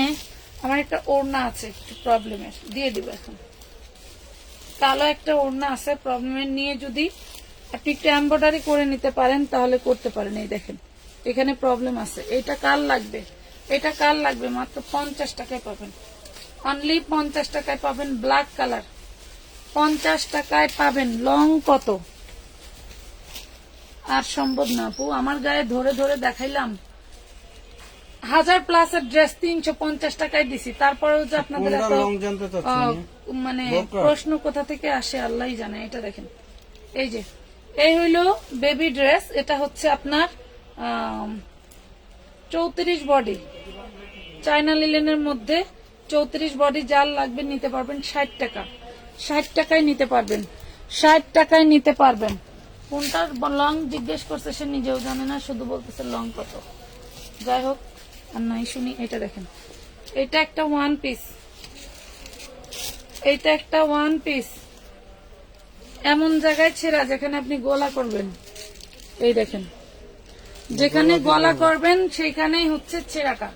আমার একটা ওড়না আছে একটু প্রবলেমের, দিয়ে দিব এখন। কালো একটা ওড়না আছে প্রবলেমের, নিয়ে যদি আপনি একটু এমব্রয়ডারি করে নিতে পারেন তাহলে করতে পারেন। এই দেখেন, এখানে প্রবলেম আছে। এটা কার লাগবে? এটা কার লাগবে? মাত্র 50 টাকায় পাবেন, অনলি 50 টাকায় পাবেন। ব্ল্যাক কালার 50 টাকায় পাবেন। লং কত আর সম্ভব না আপু, আমার গায়ে ধরে ধরে দেখাইলাম। 1000+ এর ড্রেস 350 টাকায় দিছি, তারপরেও যে আপনাদের এত লং জানতে চাচ্ছেন? মানে প্রশ্ন কোথা থেকে আসে আল্লাহই জানে। এটা দেখেন, এই যে এই হইলো বেবি ড্রেস। এটা হচ্ছে আপনার 34 বডি, চায়না লিলেনের মধ্যে 34 বডি। যার লাগবে নিতে পারবেন 60 টাকা, 60 টাকায় নিতে পারবেন, 60 টাকায় নিতে পারবেন। কোনটার লং জিজ্ঞেস করছে, সে নিজেও জানে না, শুধু বলতেছে লং কত। যাই হোক, আর নাই শুনি। এটা দেখেন, এটা একটা ওয়ান পিস, এটা একটা ওয়ান পিস এমন জায়গায় ছেঁড়া যেখানে আপনি গলা করবেন। এই দেখেন, যেখানে গলা করবেন সেখানেই হচ্ছে ছেঁড়াটা।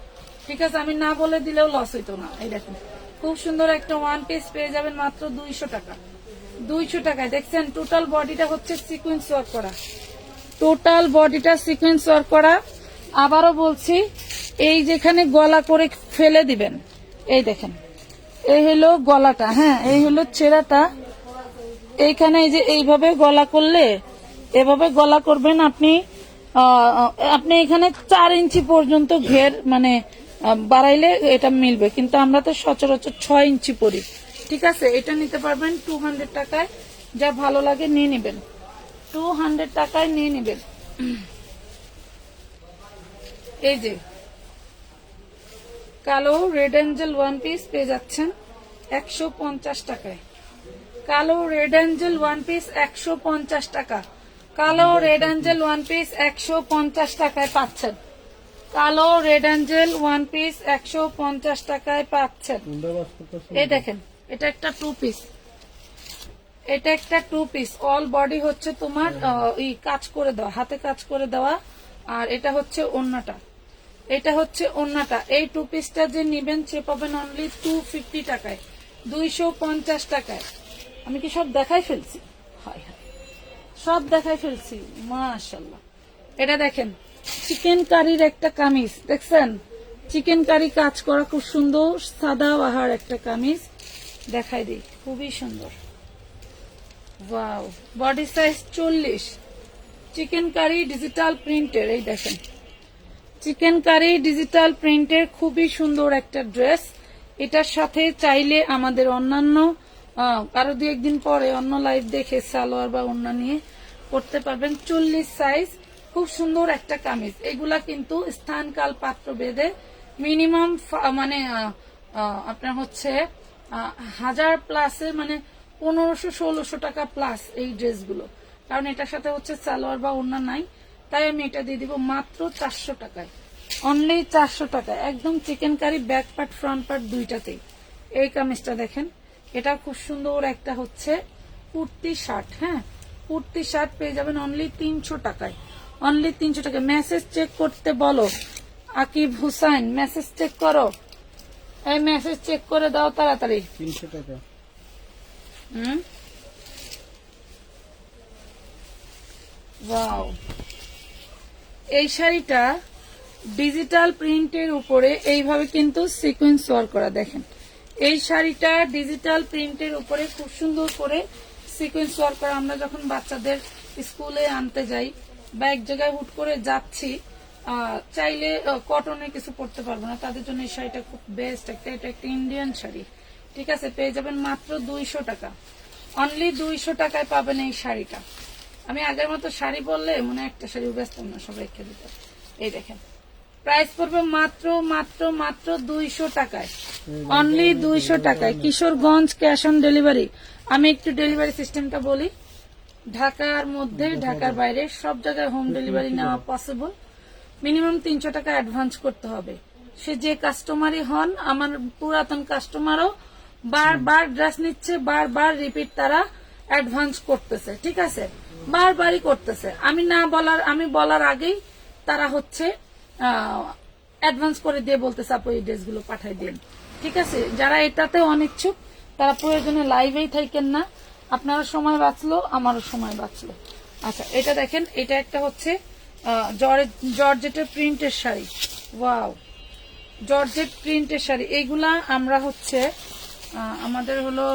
ঠিক আছে, আমি না বলে দিলেও লস হইতো না। এই দেখেন, খুব সুন্দর একটা ওয়ান পিস পেয়ে যাবেন মাত্র 200 টাকা, 200 টাকায়। দেখছেন, টোটাল বডিটা হচ্ছে সিকোয়েন্স ওয়ার্ক করা, টোটাল বডিটা সিকোয়েন্স ওয়ার্ক করা। আবারও বলছি, এই যেখানে গলা করে ফেলে দিবেন, এই দেখেন, এই হলো গলাটা। হ্যাঁ, এই হলো ছেঁড়াটা। এইখানে এই যে এইভাবে গলা করলে, এভাবে গলা করবেন আপনি। আপনি এখানে 4 ইঞ্চি পর্যন্ত ঘের মানে বাড়াইলে এটা মিলবে, কিন্তু আমরা তো সচরাচর 6 ইঞ্চি পরি। ঠিক আছে, এটা নিতে পারবেন 200 টাকায়। যা ভালো লাগে নিয়ে নেবেন, 200 টাকায় নিয়ে নেবেন। এই যে কালো রেড এঞ্জেল ওয়ান পিস পেয়ে যাচ্ছেন 150 টাকায়। কালো রেড এঞ্জেল ওয়ান পিস 150 টাকা, কালো রেড এঞ্জেল ওয়ান পিস 150 টাকায় পাচ্ছেন। কালো রেড এঞ্জেল ওয়ান পিস 150 টাকায় পাচ্ছেন। এই দেখেন, এটা একটা 2 পিস, এটা একটা 2 পিস। অল বডি হচ্ছে তোমার কাজ করে দেওয়া, হাতে কাজ করে দেওয়া। আর এটা হচ্ছে ওড়নাটা, এটা হচ্ছে ওড়নাটা। এই 2 পিসটা যে নিবেন সে পাবেন অনলি 250 টাকায়, 250 টাকায়। আমি কি সব দেখাই ফেলছি? হয় হয়, সব দেখাই ফেলছি, মাশাআল্লাহ। এটা দেখেন, চিকেন কারির একটা কামিজ, দেখছেন? চিকেন কারি কাজ করা, খুব সুন্দর সাদা বাহার একটা কামিজ। দেখাই দিই, খুবই সুন্দর। Wow, body size 40, chicken curry digital প্রিন্টের। এই দেখেন, চিকেন কারি ডিজিটাল প্রিন্টের খুবই সুন্দর একটা ড্রেস। এটার সাথে চাইলে আমাদের অন্যান্য আরো 2-1 দিন পরে অন্য লাইভ দেখে সালোয়ার বা ওড়না নিয়ে করতে পারবেন। 40 সাইজ, খুব সুন্দর একটা কামিজ। এগুলা কিন্তু স্থান কাল পাত্র ভেদে মিনিমাম মানে আপনার হচ্ছে 1000+, মানে 1500-1600 টাকা প্লাস এই ড্রেসগুলো। কারণ এটার সাথে হচ্ছে সালোয়ার বা ওড়না নাই, তাই আমি এটা দিয়ে দিব মাত্র 400 টাকায়, অনলি 400 টাকা। একদম chicken curry, back part front part দুইটাতেই। এই কামিজটা দেখেন, এটা খুব সুন্দর একটা হচ্ছে কুর্তি শার্ট। হ্যাঁ, কুর্তি শার্ট পেয়ে যাবেন অনলি 300 টাকায়, অনলি 300 টাকা। মেসেজ চেক করতে বলো আকিব হুসাইন, মেসেজ চেক করো, এই মেসেজ চেক করে দাও তাড়াতাড়ি। 300 টাকা। ওয়াও, এই শাড়িটা ডিজিটাল প্রিন্টের উপরে এইভাবে কিন্তু সিকোয়েন্স ওয়ার্ক করা। দেখেন, এই শাড়িটা ডিজিটাল প্রিন্টের উপরে খুব সুন্দর করে সিকোয়েন্স ওয়ার্ক করা। আমরা যখন বাচ্চাদের স্কুলে আনতে যাই বা এক জায়গায় হুট করে যাচ্ছি, চাইলে কটনের কিছু পরতে পারবো না, তাদের জন্য এই শাড়িটা খুব বেস্ট একটা। এটা একটা ইন্ডিয়ান শাড়ি, ঠিক আছে, পেয়ে যাবেন মাত্র 200 টাকা। অনলি 200 টাকায় পাবেন এই শাড়িটা। আমি আগের মতো শাড়ি বললে মনে হয় একটা শাড়ি ব্যস্তাম না, সবাইকে দিতে। এই দেখেন প্রাইস পড়বে মাত্র মাত্র মাত্র 200 টাকায়, অনলি 200 টাকায়। Kishoreganj cash on delivery. আমি একটু ডেলিভারি সিস্টেমটা বলি। ঢাকার মধ্যে, ঢাকার বাইরে সব জায়গায় হোম ডেলিভারি নেওয়া পসিবল। মিনিমাম 300 টাকা অ্যাডভান্স করতে হবে। সে যে কাস্টমারই হন, আমার পুরাতন কাস্টমারও বারবার ড্রেস নিচ্ছে, বারবার রিপিট তারা অ্যাডভান্স করতেছে, ঠিক আছে, বারবারই করতেছে। আমি বলার আগেই তারা হচ্ছে অ্যাডভান্স করে দিয়ে বলতেছে আপু এই ড্রেসগুলো পাঠাই দিন, ঠিক আছে। যারা এটাতে অনিচ্ছুক তারা প্রয়োজনে লাইভেই থাকেন না, আপনারও সময় বাঁচলো, আমারও সময় বাঁচলো। আচ্ছা, এটা দেখেন, এটা একটা হচ্ছে জর্জেটের প্রিন্টের শাড়ি। ওয়াও, জর্জেট প্রিন্টের শাড়ি। এইগুলা আমরা হচ্ছে আমাদের হলো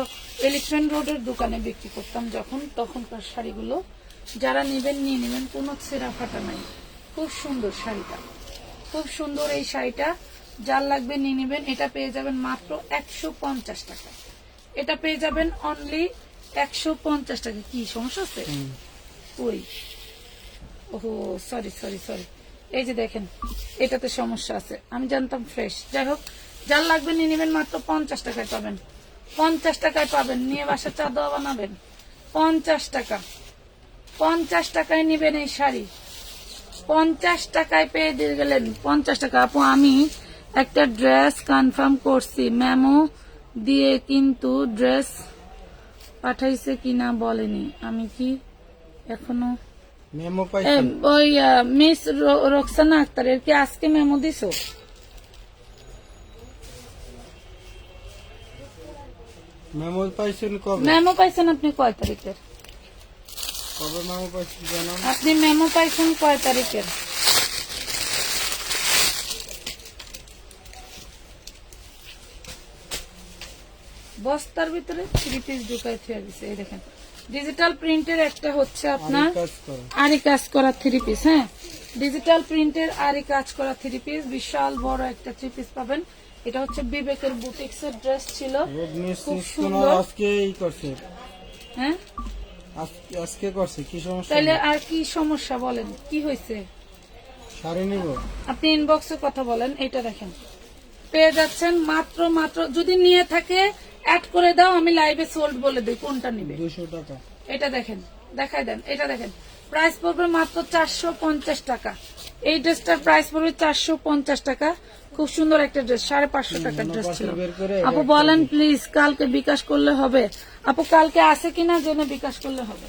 এলিফ্যান্ট রোডের দোকানে বিক্রি করতাম যখন, তখনকার শাড়িগুলো। যারা নিবেন নিয়ে নেবেন, কোনো ছেঁড়া ফাটা নাই। খুব সুন্দর শাড়িটা, খুব সুন্দর এই শাড়িটা। যার লাগবে নিয়ে নেবেন। এটা পেয়ে যাবেন মাত্র 150 টাকা। এটা পেয়ে যাবেন অনলি 150 টাকা। কি সমস্যা আছে? ওই ওহো, সরি সরি সরি, এই যে দেখেন এটাতে সমস্যা আছে, আমি জানতাম ফ্রেশ। যাই হোক, যার লাগবে নিয়ে নেবেন, মাত্র 50 টাকায় পাবেন। 50 টাকায় পাবেন, নিয়ে বাসা চা দোয়া বানাবেন। 50 টাকা, 50 টাকায় নিবেন এই শাড়ি। 50 টাকায় পেয়ে দিয়ে গেলেন। 50 টাকা। আপু আমি একটা ড্রেস কনফার্ম করছি মেমো দিয়ে, কিন্তু ড্রেস পাঠাইছে কিনা বলেনি। আমি কি এখনো মেমো পাইছেন? ওই মিস রোকসানা আক্তারের কি আজকে মেমো দিছো? মেমো পাইছেন কবে? মেমো পাইছেন আপনি কয় তারিখের? কবে মেমো পাইছেন জানান? আপনি মেমো পাইছেন কয় তারিখের? বস্তার ভিতরে 3 পিস ঢুকাই থুয়ে দিছে। এই দেখেন ডিজিটাল প্রিন্টের একটা হচ্ছে আপনার কাজ করো। আরি কাজ করা 3 পিস। হ্যাঁ, ডিজিটাল প্রিন্টের আরি কাজ করা 3 পিস, বিশাল বড় একটা 3 পিস পাবেন। এটা হচ্ছে বিবেকের বুটিক্স এর ড্রেস ছিল, খুব সুন্দর। আজকে এই করছে, হ্যাঁ আজকে করছে, কি সমস্যা? তাইলে আর কি সমস্যা বলেন, কি হয়েছে? শাড়ি নিব? আপনি ইনবক্সে কথা বলেন। এটা দেখেন পেয়ে যাচ্ছেন মাত্র মাত্র, যদি নিয়ে থাকে অ্যাড করে দাও, আমি লাইভে সোল্ড বলে দিই কোনটা নিবে। 200 টাকা। এটা দেখেন, দেখাই দেন। এটা দেখেন প্রাইস পড়বে মাত্র 450 টাকা। এই ড্রেসটার প্রাইস পড়বে 450 টাকা। খুব সুন্দর একটা ড্রেস, 550 টাকার ড্রেস ছিল। আপু বলেন প্লিজ, কালকে বিকাশ করলে হবে? আপু কালকে আছে কিনা জেনে বিকাশ করলে হবে,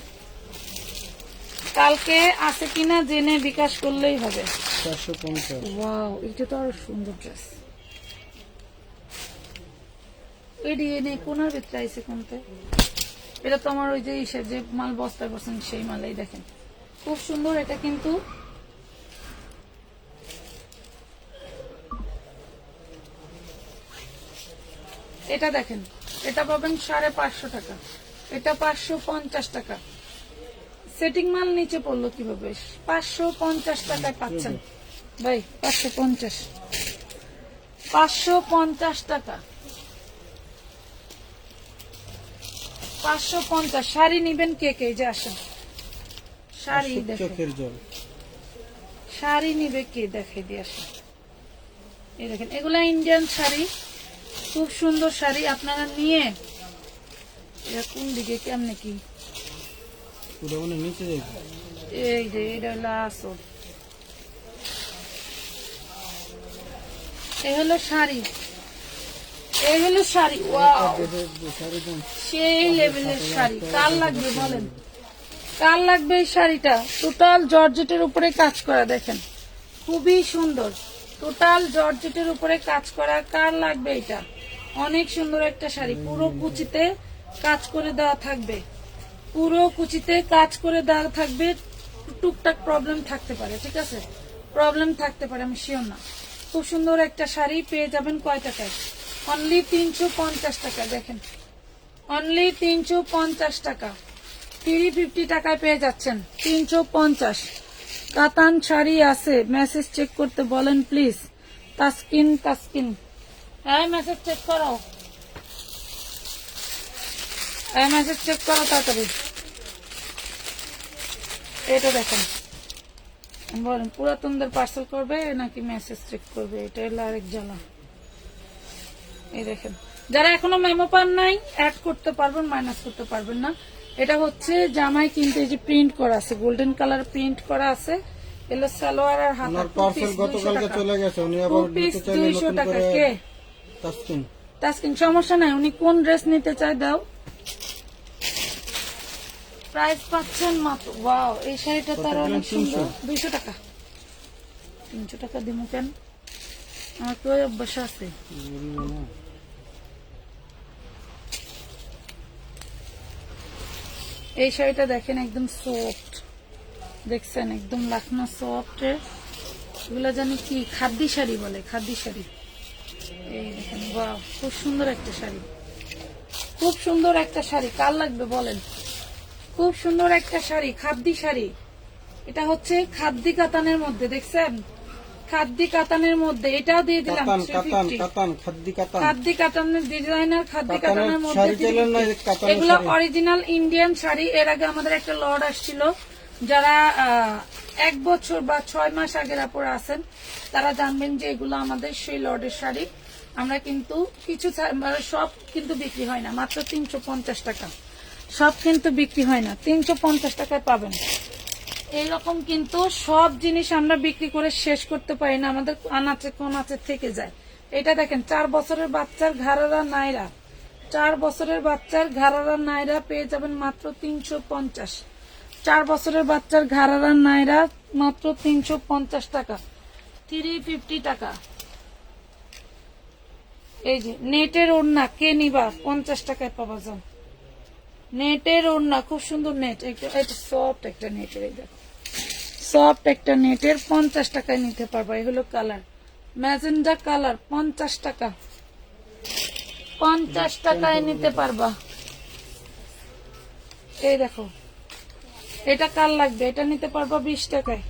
কালকে আছে কিনা জেনে বিকাশ করলেই হবে। 450। ওয়াও, এটা তো আরো সুন্দর ড্রেস। কোনার ভিতরে আইসে কোনতে? এটা তো আমার ওই যে ইসের যে মাল বস্তায় বসেন সেই মালেই দেখেন, খুব সুন্দর। এটা কিন্তু এটা দেখেন, এটা পাবেন 550 টাকা, এটা 550 টাকা। সেটিং মাল নিচে পড়লো কিভাবে? 550 টাকায় পাচ্ছেন ভাই, 550 টাকা। 550 শাড়ি নিবেন কে কে? যে আসেন শাড়ি দেখেন, চোখের জল। শাড়ি নিবে কে দেখে দিয়ে আসেন। এই দেখেন এগুলা ইন্ডিয়ান শাড়ি, খুব সুন্দর শাড়ি। আপনারা নিয়ে এটা কোন দিকে কেমনে কি? পুরো মানে নিচে যাবে। এই যে এটা হলো আসল, এই হলো শাড়ি, এই হলো শাড়ি। ওয়াও, শাড়ি দাম সেই লেভেলের শাড়ি। কার লাগবে বলেন, কার লাগবে এই শাড়িটা? টোটাল জর্জেটের উপরে কাজ করা, দেখেন খুবই সুন্দর। টোটাল জর্জেটের উপরে কাজ করা, কার লাগবে এটা? অনেক সুন্দর একটা শাড়ি, পুরো কুচিতে কাজ করে দেওয়া থাকবে, পুরো কুচিতে কাজ করে দেওয়া থাকবে। টুকটাক প্রবলেম থাকতে পারে, ঠিক আছে, প্রবলেম থাকতে পারে, আমি শিওর না। খুব সুন্দর একটা শাড়ি পেয়ে যাবেন কয় টাকায়? অনলি 350 টাকা। দেখেন অনলি 350 টাকা। 350 টাকায় পেয়ে যাচ্ছেন 350। কাতান শাড়ি আছে, মেসেজ চেক করতে বলেন প্লিজ। তাসকিন হ্যাঁ মেসেজ চেক করো, হ্যাঁ মেসেজ চেক করো তাড়াতাড়ি। এটা দেখেন বলেন পুরাতনদের পার্সেল করবে নাকি মেসেজ চেক করবে, এটা হলো আরেক জ্বালা। এই দেখেন যারা এখনো মেমো পান নাই অ্যাড করতে পারবেন, মাইনাস করতে পারবেন না। এটা হচ্ছে জামাই কিন্তু এই যে প্রিন্ট করা আছে, গোল্ডেন কালার প্রিন্ট করা আছে। এলো সালোয়ার আর হাতা। ওনার পার্সেল গতকালকে চলে গেছে, উনি আবার নিতে চাইলে 200 নতুন টাকা। করে। কে? তাসকিন। তাসকিন সমস্যা নাই, উনি কোন ড্রেস নিতে চায় দাও। প্রাইস পাচ্ছেন মাত্র, ওয়াও এই শাড়িটা তার অনেক সুন্দর। 200 টাকা। 300 টাকা দিমু কেন, আমার তো ওই অভ্যাস আছে। এই শাড়িটা দেখেন একদম সফট, দেখছেন একদম লাখনা সফট। এগুলা জানি কি খাদ্দি শাড়ি বলে, খাদ্দি শাড়ি। এই দেখেন বাহ খুব সুন্দর একটা শাড়ি, খুব সুন্দর একটা শাড়ি। কার লাগবে বলেন, খুব সুন্দর একটা শাড়ি, খাদ্দি শাড়ি। এটা হচ্ছে খাদ্দি কাতানের মধ্যে, দেখছেন খাদ্দি কাতানের মধ্যে। এটাও দিয়ে দিলাম কাতান 350। কাতান খাদ্দি কাতান। খাদ্দি কাতানের ডিজাইনার খাদ্দি কাতানের কাতানের মধ্যে শাড়ি চাইলেন না, 350। কাতানের এগুলো শাড়ি। Original Indian sari. এর আগে আমাদের একটা লট আসছিল, যারা 1 বছর বা 6 মাস আগের আপুরা আছেন তারা জানবেন যে এগুলো আমাদের সেই লটের শাড়ি। আমরা কিন্তু কিছু মানে সব কিন্তু বিক্রি হয় না, মাত্র 350 টাকা। সব কিন্তু বিক্রি হয় না, 350 টাকায় পাবেন। এইরকম কিন্তু সব জিনিস আমরা বিক্রি করে শেষ করতে পারি না, আমাদের আনাচে কোনাচে থেকে যায়। এটা দেখেন 4 বছরের বাচ্চার ঘাড়ারা নাইরা, 4 বছরের বাচ্চার ঘাড়ারা নাইরা পেয়ে যাবেন মাত্র 350। 4 বছরের বাচ্চার ঘাড়ারা নাইরা মাত্র 350 টাকা, 350 টাকা। এই যে নেটের ওড়না কে নিবা, 50 টাকায় পাওয়া যায়। নেটের ওড়না খুব সুন্দর নেট, এটা সফট একটা নেটের, এই দেখো সফট একটা নেটের 50 টাকায় নিতে পারবা। এই হলো কালার ম্যাজেন্ডা কালার, 50 টাকা, 50 টাকায় নিতে পারবা। এই দেখো এটা কার লাগবে, এটা নিতে পারবা 20 টাকায়,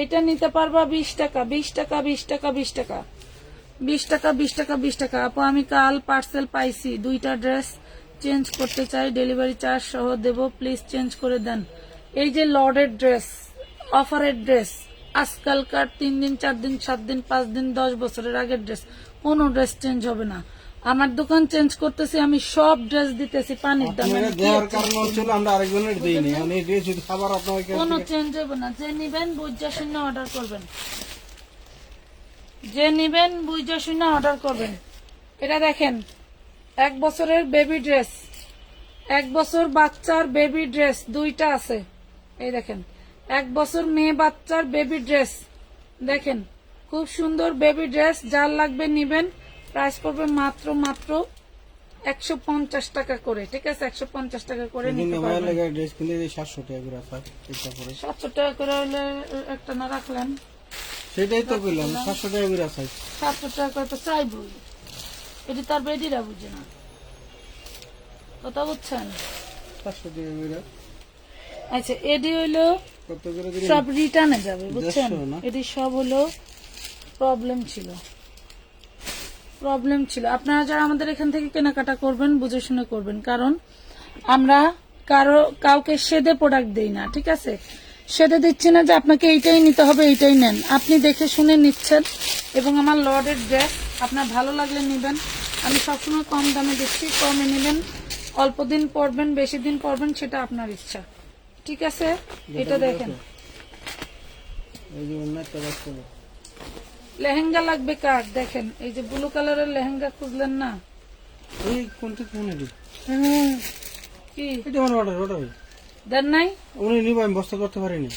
এটা নিতে পারবা 20 টাকা, 20 টাকা, 20 টাকা, 20 টাকা, 20 টাকা, 20 টাকা, 20 টাকা। আপু আমি কাল পার্সেল পাইছি, 2টা ড্রেস চেঞ্জ করতে চাই, ডেলিভারি চার্জ সহ দেব, প্লিজ চেঞ্জ করে দেন। এই যে লর্ডের ড্রেস, অফারের ড্রেস, আজকালকার 3 দিন 4 দিন 7 দিন 5 দিন 10 বছরের আগের ড্রেস, কোনো ড্রেস চেঞ্জ হবে না। আমার দোকান চেঞ্জ করতেছি, আমি সব ড্রেস দিতেছি পানির দামে। আপনারা দেওয়ার কারণ হচ্ছিল আমরা আরেকজনের দেইনি, মানে এই ড্রেস যদি খাবার আপনার কাছে কোনো চেঞ্জ হবে না, যে নিবেন বুঝা শুনে অর্ডার করবেন, যে নিবেন বুঝা শুনে অর্ডার করবেন। এটা দেখেন 1 বছরের বেবি ড্রেস, 1 বছর বাচ্চার বেবি ড্রেস 2টা আছে। এই দেখেন 1 বছর মেয়ে বাচ্চার বেবি ড্রেস, দেখেন খুব সুন্দর বেবি ড্রেস। যার লাগবে নিবেন, প্রাইস পড়বে মাত্র 150 টাকা করে, ঠিক আছে 150 টাকা করে নিতে পারবেন। লাগা ড্রেস কিনলে 700 টাকা করে আছে এটা পরে, 700 টাকা করে হলে একটা না রাখলেন, সেটাই তো কইলাম 700 টাকা করে আছে। 700 টাকা করে তো চাইবো, এটি তার বেডিরা বুঝে না, কথা বুঝছেন। 700 টাকা করে আচ্ছা এডি হইলো কত করে দিলেন? সব রিটার্নে যাবে বুঝছেন, 150 না? এটি সব হলো প্রবলেম ছিল, প্রবলেম ছিল। আপনারা যারা আমাদের এখান থেকে কেনাকাটা করবেন বুঝে শুনে করবেন, কারণ আমরা কাউকে সেদে প্রোডাক্ট দেই না, ঠিক আছে। সেদে দিচ্ছি না যে আপনাকে এইটাই নিতে হবে এইটাই নেন, আপনি দেখে শুনে নিচ্ছেন। এবং আমার লর্ডের ড্রেস আপনার ভালো লাগলে নিবেন, আমি সবসময় কম দামে দিচ্ছি, কমে নিবেন, অল্প দিন পরবেন বেশি দিন পরবেন সেটা আপনার ইচ্ছা, ঠিক আছে। এটা দেখেন এই যে অন্য একটা বাস করো। লেহেঙ্গা লাগবে কার, দেখেন এই যে ব্লু কালারের লেহেঙ্গা খুঁজলেন না, এই কোনটা কোন এডি? কি এটা আমার অর্ডার দেন নাই, উনি নিব, আমি বস্তা করতে পারিনি।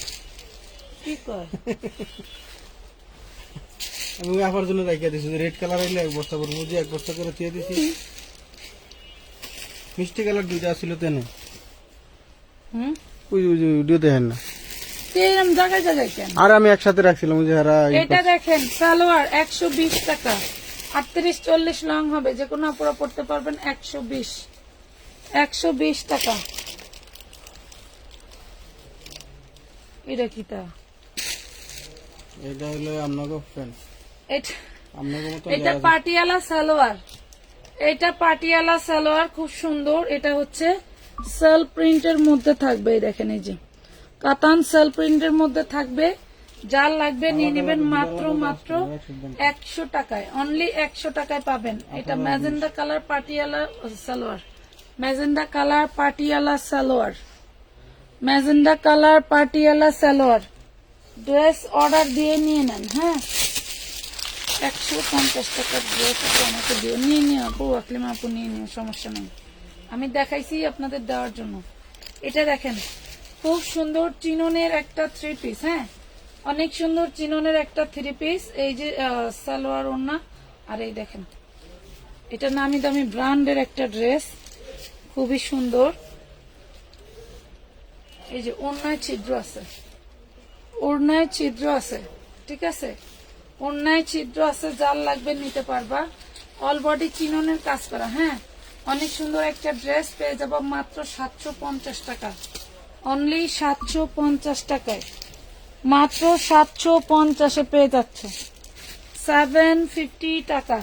কি কয় আমি আবার জন্য রাখিয়া দিছি, রেড কালার হইলে 1 বস্তা করবো, যে 1 বস্তা করে দিয়ে দিছি। মিষ্টি কালার 2টা ছিল তেনে, হুম ওই ভিডিও দেখেন না। এরকম জায়গায় জায়গায় কেন। আর আমি একসাথে রাখছিলাম যে হারা এটা দেখেন সালোয়ার 120 টাকা, 38-40 লং হবে, যে কোনো আপুরা পড়তে পারবেন। 120 টাকা এটা কি তা? এটা হলো আপনাকে ফ্যান, এটা আপনাকে মতো এটা পাটিয়ালা সালোয়ার, এটা পাটিয়ালা সালোয়ার খুব সুন্দর। এটা হচ্ছে সেল প্রিন্টের মধ্যে থাকবে, এই দেখেন এই যে কাতান সেল প্রিন্টের মধ্যে থাকবে। যার লাগবে নিয়ে নেবেন মাত্র 100 টাকায়, অনলি 100 টাকায় পাবেন। এটা magenta colour Patiala salwar, magenta colour Patiala salwar, magenta colour Patiala salwar. Dress order দিয়ে নিয়ে নেন। হ্যাঁ, 150 টাকার ড্রেস আমাকে দিয়ে নিয়ে নিও আপু, আকলিমা আপু নিয়ে নিও, সমস্যা নেই। আমি দেখাইছি আপনাদের দেওয়ার জন্য। এটা দেখেন খুব সুন্দর চিননের একটা 3 পিস। হ্যাঁ, অনেক সুন্দর চিননের একটা 3 পিস। এই যে সালোয়ার ওড়না, আর এই দেখেন এটা নামি দামি ব্র্যান্ডের একটা ড্রেস, খুবই সুন্দর। এই যে ওড়নায় ছিদ্র আছে, ওড়নায় ছিদ্র আছে, ঠিক আছে, ওড়নায় ছিদ্র আছে। যার লাগবে নিতে পারবা। অল বডি চিননের কাজ করা। হ্যাঁ, অনেক সুন্দর একটা ড্রেস পেয়ে যাবো মাত্র 750 টাকা, অনলি 750 টাকায়, মাত্র 750-এ পেয়ে যাচ্ছে। 750 টাকা।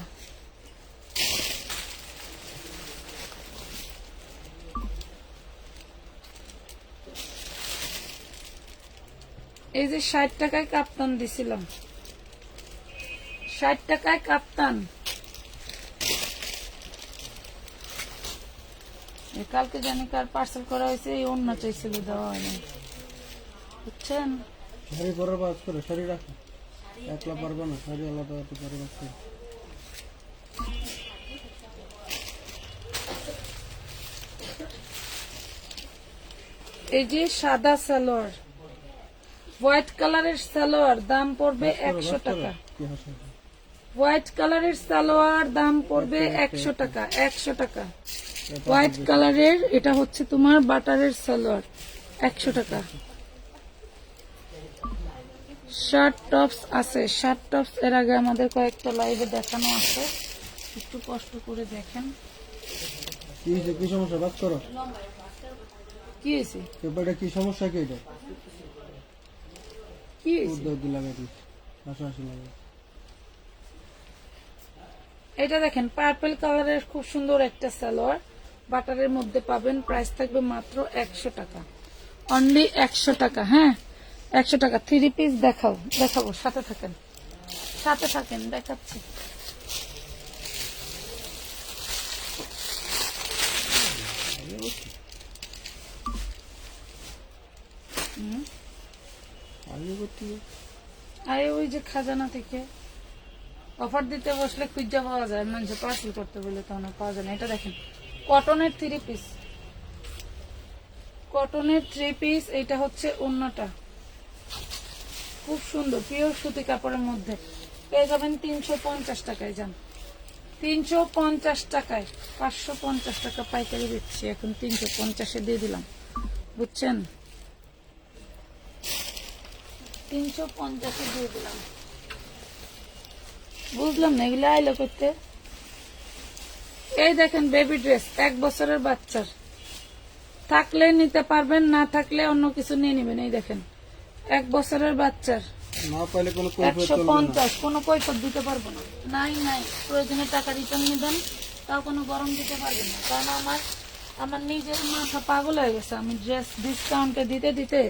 এই যে 60 টাকায় কাপ্তান দিছিলাম, 60 টাকায় কাপ্তান। কালকে জানি কার পার্সেল করা হয়েছে, এই অন্য চাইছিল, দেওয়া হয়নি, বুঝছেন। শাড়ি পরার কাজ করে, শাড়ি রাখো, একলা পারবে না, শাড়ি আলাদা একটু পরে রাখতে। এই যে সাদা সালোয়ার, হোয়াইট কালারের সালোয়ার, দাম পড়বে 100 টাকা। কি হাসি, হোয়াইট কালারের সালোয়ার দাম পড়বে 100 টাকা, 100 টাকা। হোয়াইট কালারের, এটা হচ্ছে তোমার বাটারের সালোয়ার, 100 টাকা। শার্ট টপস আছে, শার্ট টপস এর আগে আমাদের কয়েকটা লাইভে দেখানো আছে, একটু কষ্ট করে দেখেন। কি হয়েছে, কি সমস্যা, বাদ করো। কি হয়েছে, পেপারটা কি সমস্যা, কি এটা কি হয়েছে? উদ্যোগ লাগাই দিস, হাসাহাসি লাগে। এটা দেখেন পার্পল কালারের খুব সুন্দর একটা সালোয়ার, বাটারের মধ্যে পাবেন। প্রাইস থাকবে মাত্র 100 টাকা, অনলি 100 টাকা। হ্যাঁ, 100 টাকা। 3 পিস দেখাবো, সাথে থাকেন, সাথে থাকেন, দেখাচ্ছি। আরে ওই যে খাজানা থেকে অফার দিতে বসলে খুঁজা পাওয়া যায়, মানুষ পার্সেল করতে বলে তখন পাওয়া যায় না। এটা দেখেন কটনের 3 পিস, কটনের 3 পিস। এটা হচ্ছে ওড়নাটা, খুব সুন্দর পিওর সুতি কাপড়ের মধ্যে পেয়ে যাবেন 350 টাকায়। যান 350 টাকায়, 550 টাকা পাইকারি দিচ্ছি, এখন 350-এ দিয়ে দিলাম, বুঝছেন, 350-এ দিয়ে দিলাম। বুঝলাম না এগুলো আইলো করতে। এই দেখেন বেবি ড্রেস, 1 বছরের বাচ্চার, থাকলে নিতে পারবেন, না থাকলে অন্য কিছু নিয়ে নেবেন। এই দেখেন 1 বছরের বাচ্চার, না পাইলে কোনো কৈফিয়ত চলবে না। 150, কোনো কৈফিয়ত দিতে পারবো না। নাই, প্রয়োজনে টাকা রিটার্ন নেবেন, তাও কোনো গরম দিতে পারবেন না। কারণ আমার নিজের মাথা পাগল হয়ে গেছে। আমি ড্রেস ডিসকাউন্টে দিতে দিতে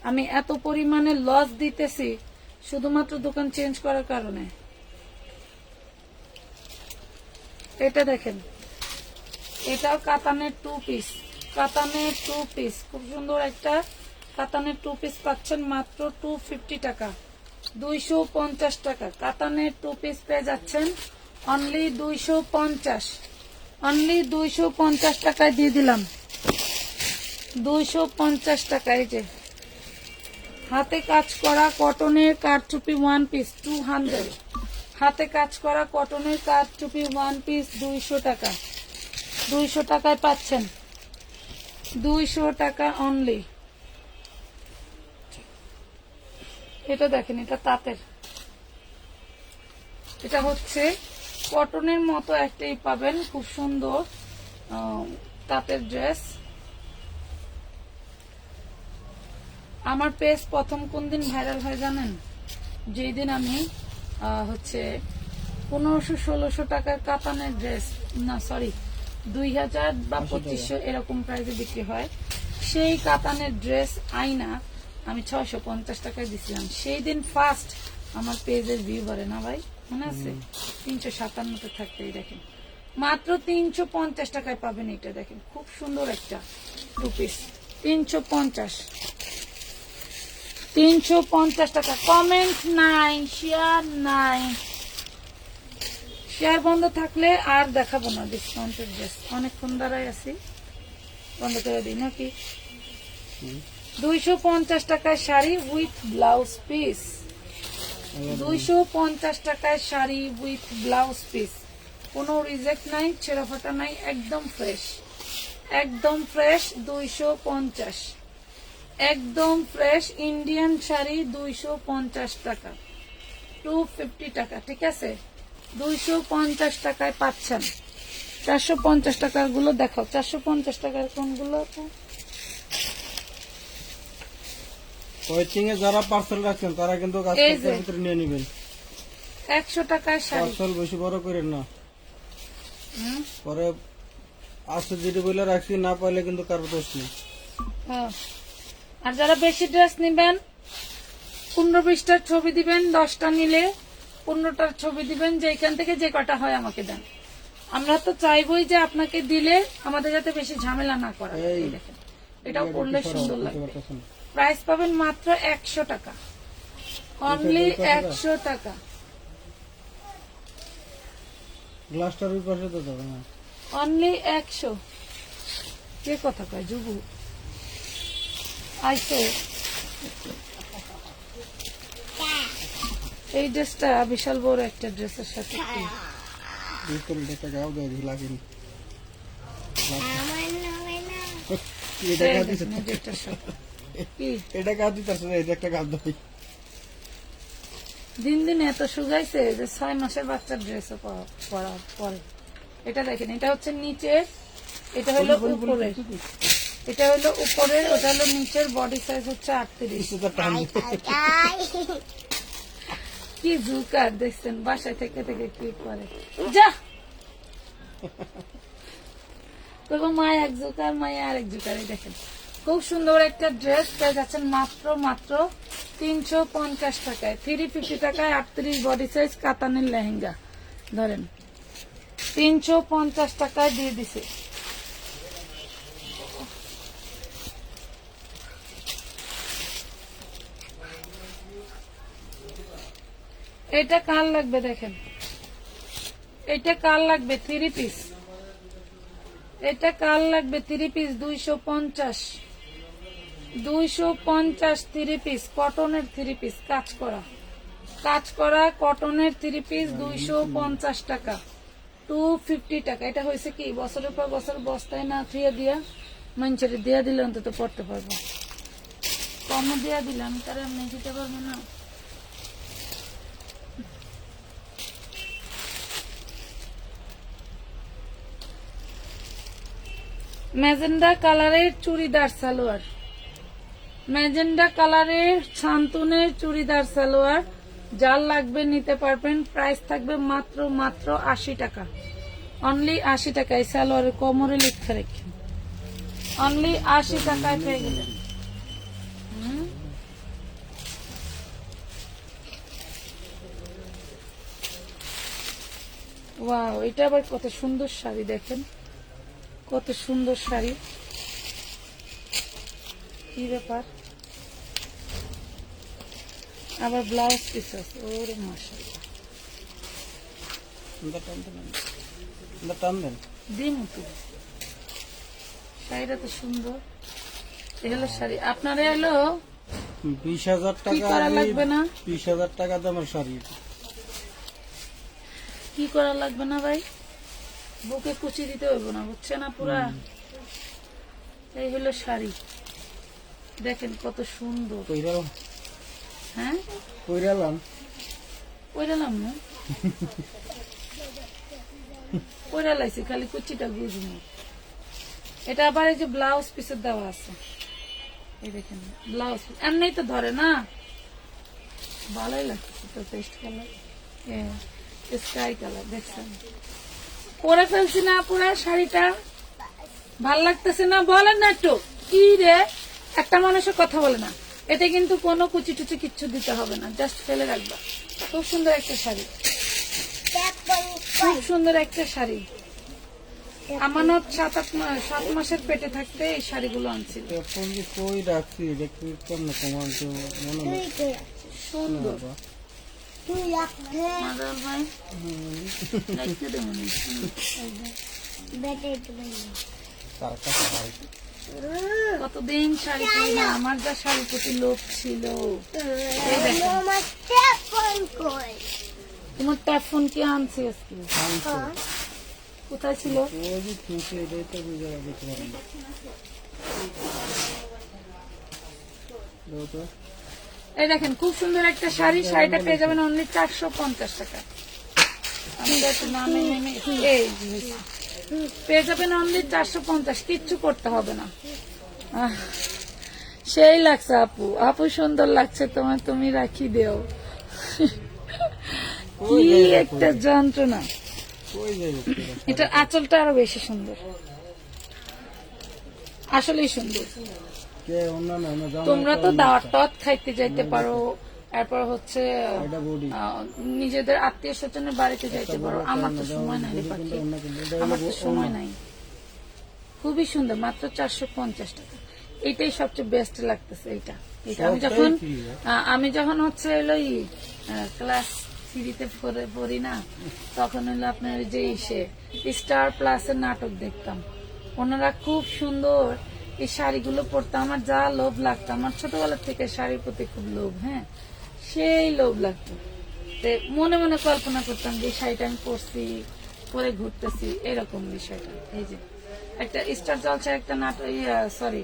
আমি এত পরিমাণে লস দিতেছি শুধুমাত্র দোকান চেঞ্জ করার কারণে। এটা দেখেন, এটাও কাতানের 2 পিস, কাতানের 2 পিস, খুব সুন্দর একটা কাতানের 2 পিস পাচ্ছেন মাত্র 250 টাকা, 250 টাকা। কাতানের 2 পিস পেয়ে যাচ্ছেন অনলি 250, অনলি 250 টাকায় দিয়ে দিলাম, 250 টাকা। এই যে হাতে কাজ করা কটনের কারচুপি 1 পিস 200, হাতে কাজ করা কটনের কারচুপি 1 পিস 200 টাকা, 200 টাকায় পাচ্ছেন, 200 টাকা অনলি। এটা দেখেন, এটা তাঁতের, এটা হচ্ছে কটনের মতো একটাই পাবেন, খুব সুন্দর তাঁতের ড্রেস। আমার পেজ প্রথম কোন দিন ভাইরাল হয় জানেন? যেই দিন আমি হচ্ছে 1500-1600 টাকার কাতানের ড্রেস, না সরি 2000 বা 2500 এরকম প্রাইসে বিক্রি হয়, সেই কাতানের ড্রেস আইনা আমি 650 টাকায় দিছিলাম। সেই দিন ফার্স্ট আমার পেজের ভিউ বাড়ে না ভাই, মনে আছে? 357-তে থাকতে এই দেখেন মাত্র 350 টাকায় পাবেন। এটা দেখেন খুব সুন্দর একটা 2 পিস, 350 টাকা। কমেন্ট নাই, শেয়ার নাই, শেয়ার বন্ধ থাকলে আর দেখাবো না ডিসকাউন্টের ড্রেস। অনেকক্ষণ দাঁড়াই আছি, বন্ধ করে দিই নাকি? 250 টাকায় শাড়ি উইথ ব্লাউজ পিস, 250 টাকায় শাড়ি উইথ ব্লাউজ পিস, কোনো রিজেক্ট নাই, ছেঁড়া ফাটা নাই, একদম ফ্রেশ, একদম ফ্রেশ। 250, একদম ফ্রেশ ইন্ডিয়ান শাড়ি 250 টাকা, 250 টাকা, ঠিক আছে? 250 টাকায় পাচ্ছেন। 450 টাকার গুলো দেখাও, 450 টাকার কোনগুলো আপু? ওয়েটিং এ যারা পার্সেল রাখছেন তারা কিন্তু এই যে। আজকের ভিতরে নিয়ে নেবেন। 100 টাকায় শাড়ি। পার্সেল বেশি বড় করেন না, হুম, পরে আসতে যেটা বলে রাখছি না পাইলে কিন্তু কারো দোষ নেই। হ্যাঁ। আর যারা বেশি ড্রেস নিবেন 15-20টার ছবি দিবেন, 10টা নিলে 15টার ছবি দিবেন, যে এখান থেকে যে কটা হয় আমাকে দেন। আমরা তো চাইবই যে আপনাকে দিলে আমাদের যাতে বেশি ঝামেলা না করা লাগে। এই দেখেন, এটাও পড়লে সুন্দর লাগবে। প্রাইস পাবেন মাত্র 100 টাকা, অনলি 100 টাকা, গ্লাসটার ওই পাশে তো যাবে না। অনলি 100। কে কথা কয় যুবু আইসে? এই ড্রেসটা বিশাল বড় একটা ড্রেসের সাথে কি? ভিতরে একটা গাও দেয় লাগেনি। এই দেখেন, এই ড্রেসটার সাথে কি? এটা গাও দিতেছে না, এটা একটা গাও দেয়। দিন দিন এত শুকাইছে যে 6 মাসের বাচ্চার ড্রেসও পরা পরে। এটা দেখেন, এটা হচ্ছে নিচের, এটা হলো উপরের, এটা হলো উপরের, ওটা হলো নিচের। বডি সাইজ হচ্ছে 38। কি জুকার দেখছেন, বাসায় থেকে থেকে কি করে যা তবু মায় এক জুকার, মায় আর এক জুকার। এই দেখেন খুব সুন্দর একটা ড্রেস পেয়ে যাচ্ছেন মাত্র মাত্র 350 টাকায়, 350 টাকায় 38 বডি সাইজ কাতানের লেহেঙ্গা ধরেন 350 টাকায় দিয়ে দিছে। এটা কার লাগবে দেখেন, এটা কার লাগবে? 3 পিস, এটা কার লাগবে? 3 পিস 250, 3 পিস, কটনের 3 পিস, কাজ করা কটনের 3 পিস 250 টাকা, 250 টাকা। এটা হয়েছে কি বছরের পর বছর বস্তায় না থুয়ে দিয়া মানুষের দিয়া দিলে অন্তত পড়তে পারবো, কমে দিয়া দিলাম তারা এমনি দিতে পারবো না। ম্যাজেন্ডা কালারের চুড়িদার সালোয়ার, ম্যাজেন্ডা কালারের শান্তনের চুড়িদার সালোয়ার, যার লাগবে নিতে পারবেন। প্রাইস থাকবে মাত্র মাত্র 80 টাকা, অনলি 80 টাকা। এই সালোয়ারের কোমরে লিখে রেখে অনলি 80 টাকায় পেয়ে গেলেন। ওয়াও, এটা আবার কত সুন্দর শাড়ি, দেখেন কত সুন্দর শাড়ি, কি ব্যাপার? আবার ব্লাউজ পিস আছে, ওরে মাশাআল্লাহ। টান দেন দিন তো শাড়িটা তো সুন্দর। এই হলো শাড়ি, আপনারা এলো 20,000 কি টাকা, করা লাগবে না? 20,000 টাকা দামের শাড়ি। কি করা লাগবে না ভাই, বুকে কুচি দিতে হইব না, বুঝছে না পুরা। এই হলো শাড়ি, দেখেন কত সুন্দর। কইরালাম হ্যাঁ কইরালাম পয়রালাম না, পয়রা লাইছি, খালি কুচিটা বুঝবো। এটা আবার এই যে ব্লাউজ পিসের দেওয়া আছে, এই দেখেন ব্লাউজ এমনি তো ধরে না, ভালোই লাগছে তো। পেস্ট কালার, স্কাই কালার দেখছেন, পরে ফেলছি না পুরা শাড়িটা, ভাল লাগতেছে না? বলেন না একটু, কি রে একটা মানুষের কথা বলে না। এতে কিন্তু কোনো কুচি টুচি কিচ্ছু দিতে হবে না, জাস্ট ফেলে রাখবা। খুব সুন্দর একটা শাড়ি, খুব সুন্দর একটা শাড়ি। আমানত 7 মাসের পেটে থাকতে এই শাড়িগুলো আনছিল। এখন যে কই রাখছি দেখতে কেমন কমান তো মনে নেই সুন্দর বাবা। মাদার ভাই দেখতে দেবো নি। তার কাছে ভাই কতদিন শাড়ি পরি না, আমার যা শাড়ির প্রতি লোভ ছিল। এই দেখেন, তোমার ট্যাফোন কি আনছি আজকে? কোথায় ছিল? ওই যে কিনছে এটাই তো বুঝে দেখতে পারেন দাও তো। এই দেখেন খুব সুন্দর একটা শাড়ি, শাড়িটা পেয়ে যাবেন অনলি 450 টাকা। আমি একটু নামে নেমে এই যে পেয়ে যাবেন অনলি 450, কিচ্ছু করতে হবে না। আহ, সেই লাগছে আপু, আপু সুন্দর লাগছে তোমার, তুমি রাখি দেও। কি একটা যন্ত্রণা। কই যাই দেখতে পারেন। এটার আঁচলটা আরো বেশি সুন্দর, আসলেই সুন্দর। কে অন্যান্য আমরা জামা তোমরা তো দাওয়াত টাওয়াত খাইতে যাইতে পারো, এরপর হচ্ছে এটা বডি নিজেদের আত্মীয় স্বজনের বাড়িতে যাইতে পারো। আমার তো সময় নাই রে পাখি, আমার তো সময় নাই। খুবই সুন্দর, মাত্র 450 টাকা। এইটাই সবচেয়ে বেস্ট লাগতেছে। এইটা এটা আমি যখন হচ্ছে হলো ক্লাস 3-তে পড়ি না, তখন হলো আপনার যে স্টার প্লাসের নাটক দেখতাম, ওনারা খুব সুন্দর এই শাড়িগুলো পরতো। আমার যা লোভ লাগতো, আমার ছোটবেলা থেকে শাড়ির প্রতি খুব লোভ, হ্যাঁ সেই লোভ লাগতো। মনে মনে কল্পনা করতাম যে এই শাড়িটা আমি পরছি, পরে ঘুরতেছি, এরকম বিষয়টা। এই যে একটা স্টার জলসা একটা নাটক, সরি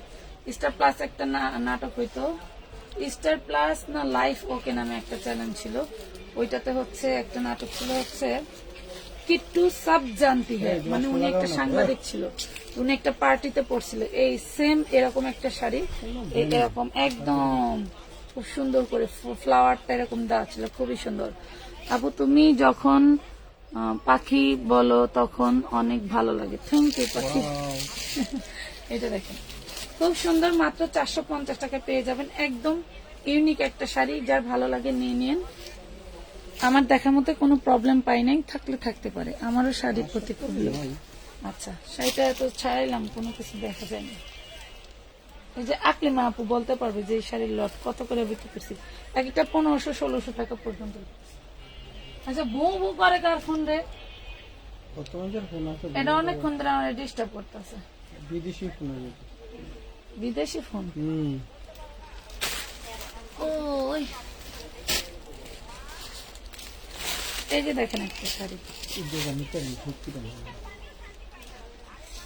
স্টার প্লাস একটা নাটক হইতো, স্টার প্লাস না লাইফ ওকে নামে একটা চ্যানেল ছিল। ওইটাতে হচ্ছে একটা নাটক ছিল হচ্ছে কিট্টু সব জানতি হ্যায়, মানে উনি একটা সাংবাদিক ছিল, উনি একটা পার্টিতে পড়ছিল এই সেম এরকম একটা শাড়ি, এরকম একদম খুব সুন্দর করে ফ্লাওয়ারটা এরকম দেওয়া ছিল, খুবই সুন্দর। আপু তুমি যখন পাখি বলো তখন অনেক ভালো লাগে। থ্যাংক ইউ পাখি। এটা দেখেন খুব সুন্দর, মাত্র 450 টাকা পেয়ে যাবেন। একদম ইউনিক একটা শাড়ি, যার ভালো লাগে নিয়ে নিন। আমার দেখার মতো কোনো প্রবলেম পাই নাই, থাকলে থাকতে পারে, আমারও শাড়ির প্রতি খুব লোভ। আচ্ছা শাড়িটা এত ছাড়াইলাম, কোনো কিছু দেখা যায়নি। এই যে আকলিমা আপু বলতে পারবে যে এই শাড়ির লট কত করে বিক্রি করছি, এক একটা 1500-1600 টাকা পর্যন্ত। আচ্ছা বউ বউ করে কার ফোন রে? তোমাদের ফোন আছে এটা অনেকক্ষণ ধরে আমার ডিস্টার্ব করতেছে। বিদেশি ফোন আছে। বিদেশি ফোন? ওই এই যে দেখেন একটা শাড়ি,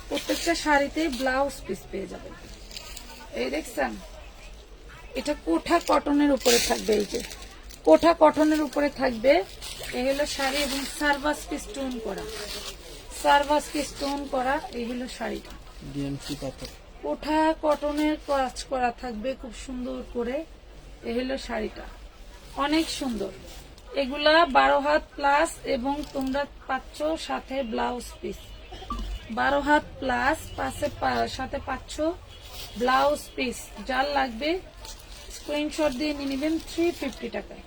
প্রত্যেকটা শাড়িতে ব্লাউজ পিস পেয়ে যাবেন। এই দেখছেন, এটা কোঠা কটনের উপরে থাকবে, এই যে কোঠা কটনের উপরে থাকবে। এই হলো শাড়ি এবং সার্ভাস কি স্টোন করা, সার্ভাস কি স্টোন করা, এই হলো শাড়িটা। কোঠা কটনের কাজ করা থাকবে খুব সুন্দর করে। এই হলো শাড়িটা, অনেক সুন্দর। এগুলা 12 হাত প্লাস এবং তোমরা পাচ্ছ সাথে ব্লাউজ পিস। 12 হাত প্লাস সাথে পাচ্ছ ব্লাউজ পিস। যার লাগবে স্ক্রিনশট দিয়ে নিয়ে নেবেন। 350 টাকায়,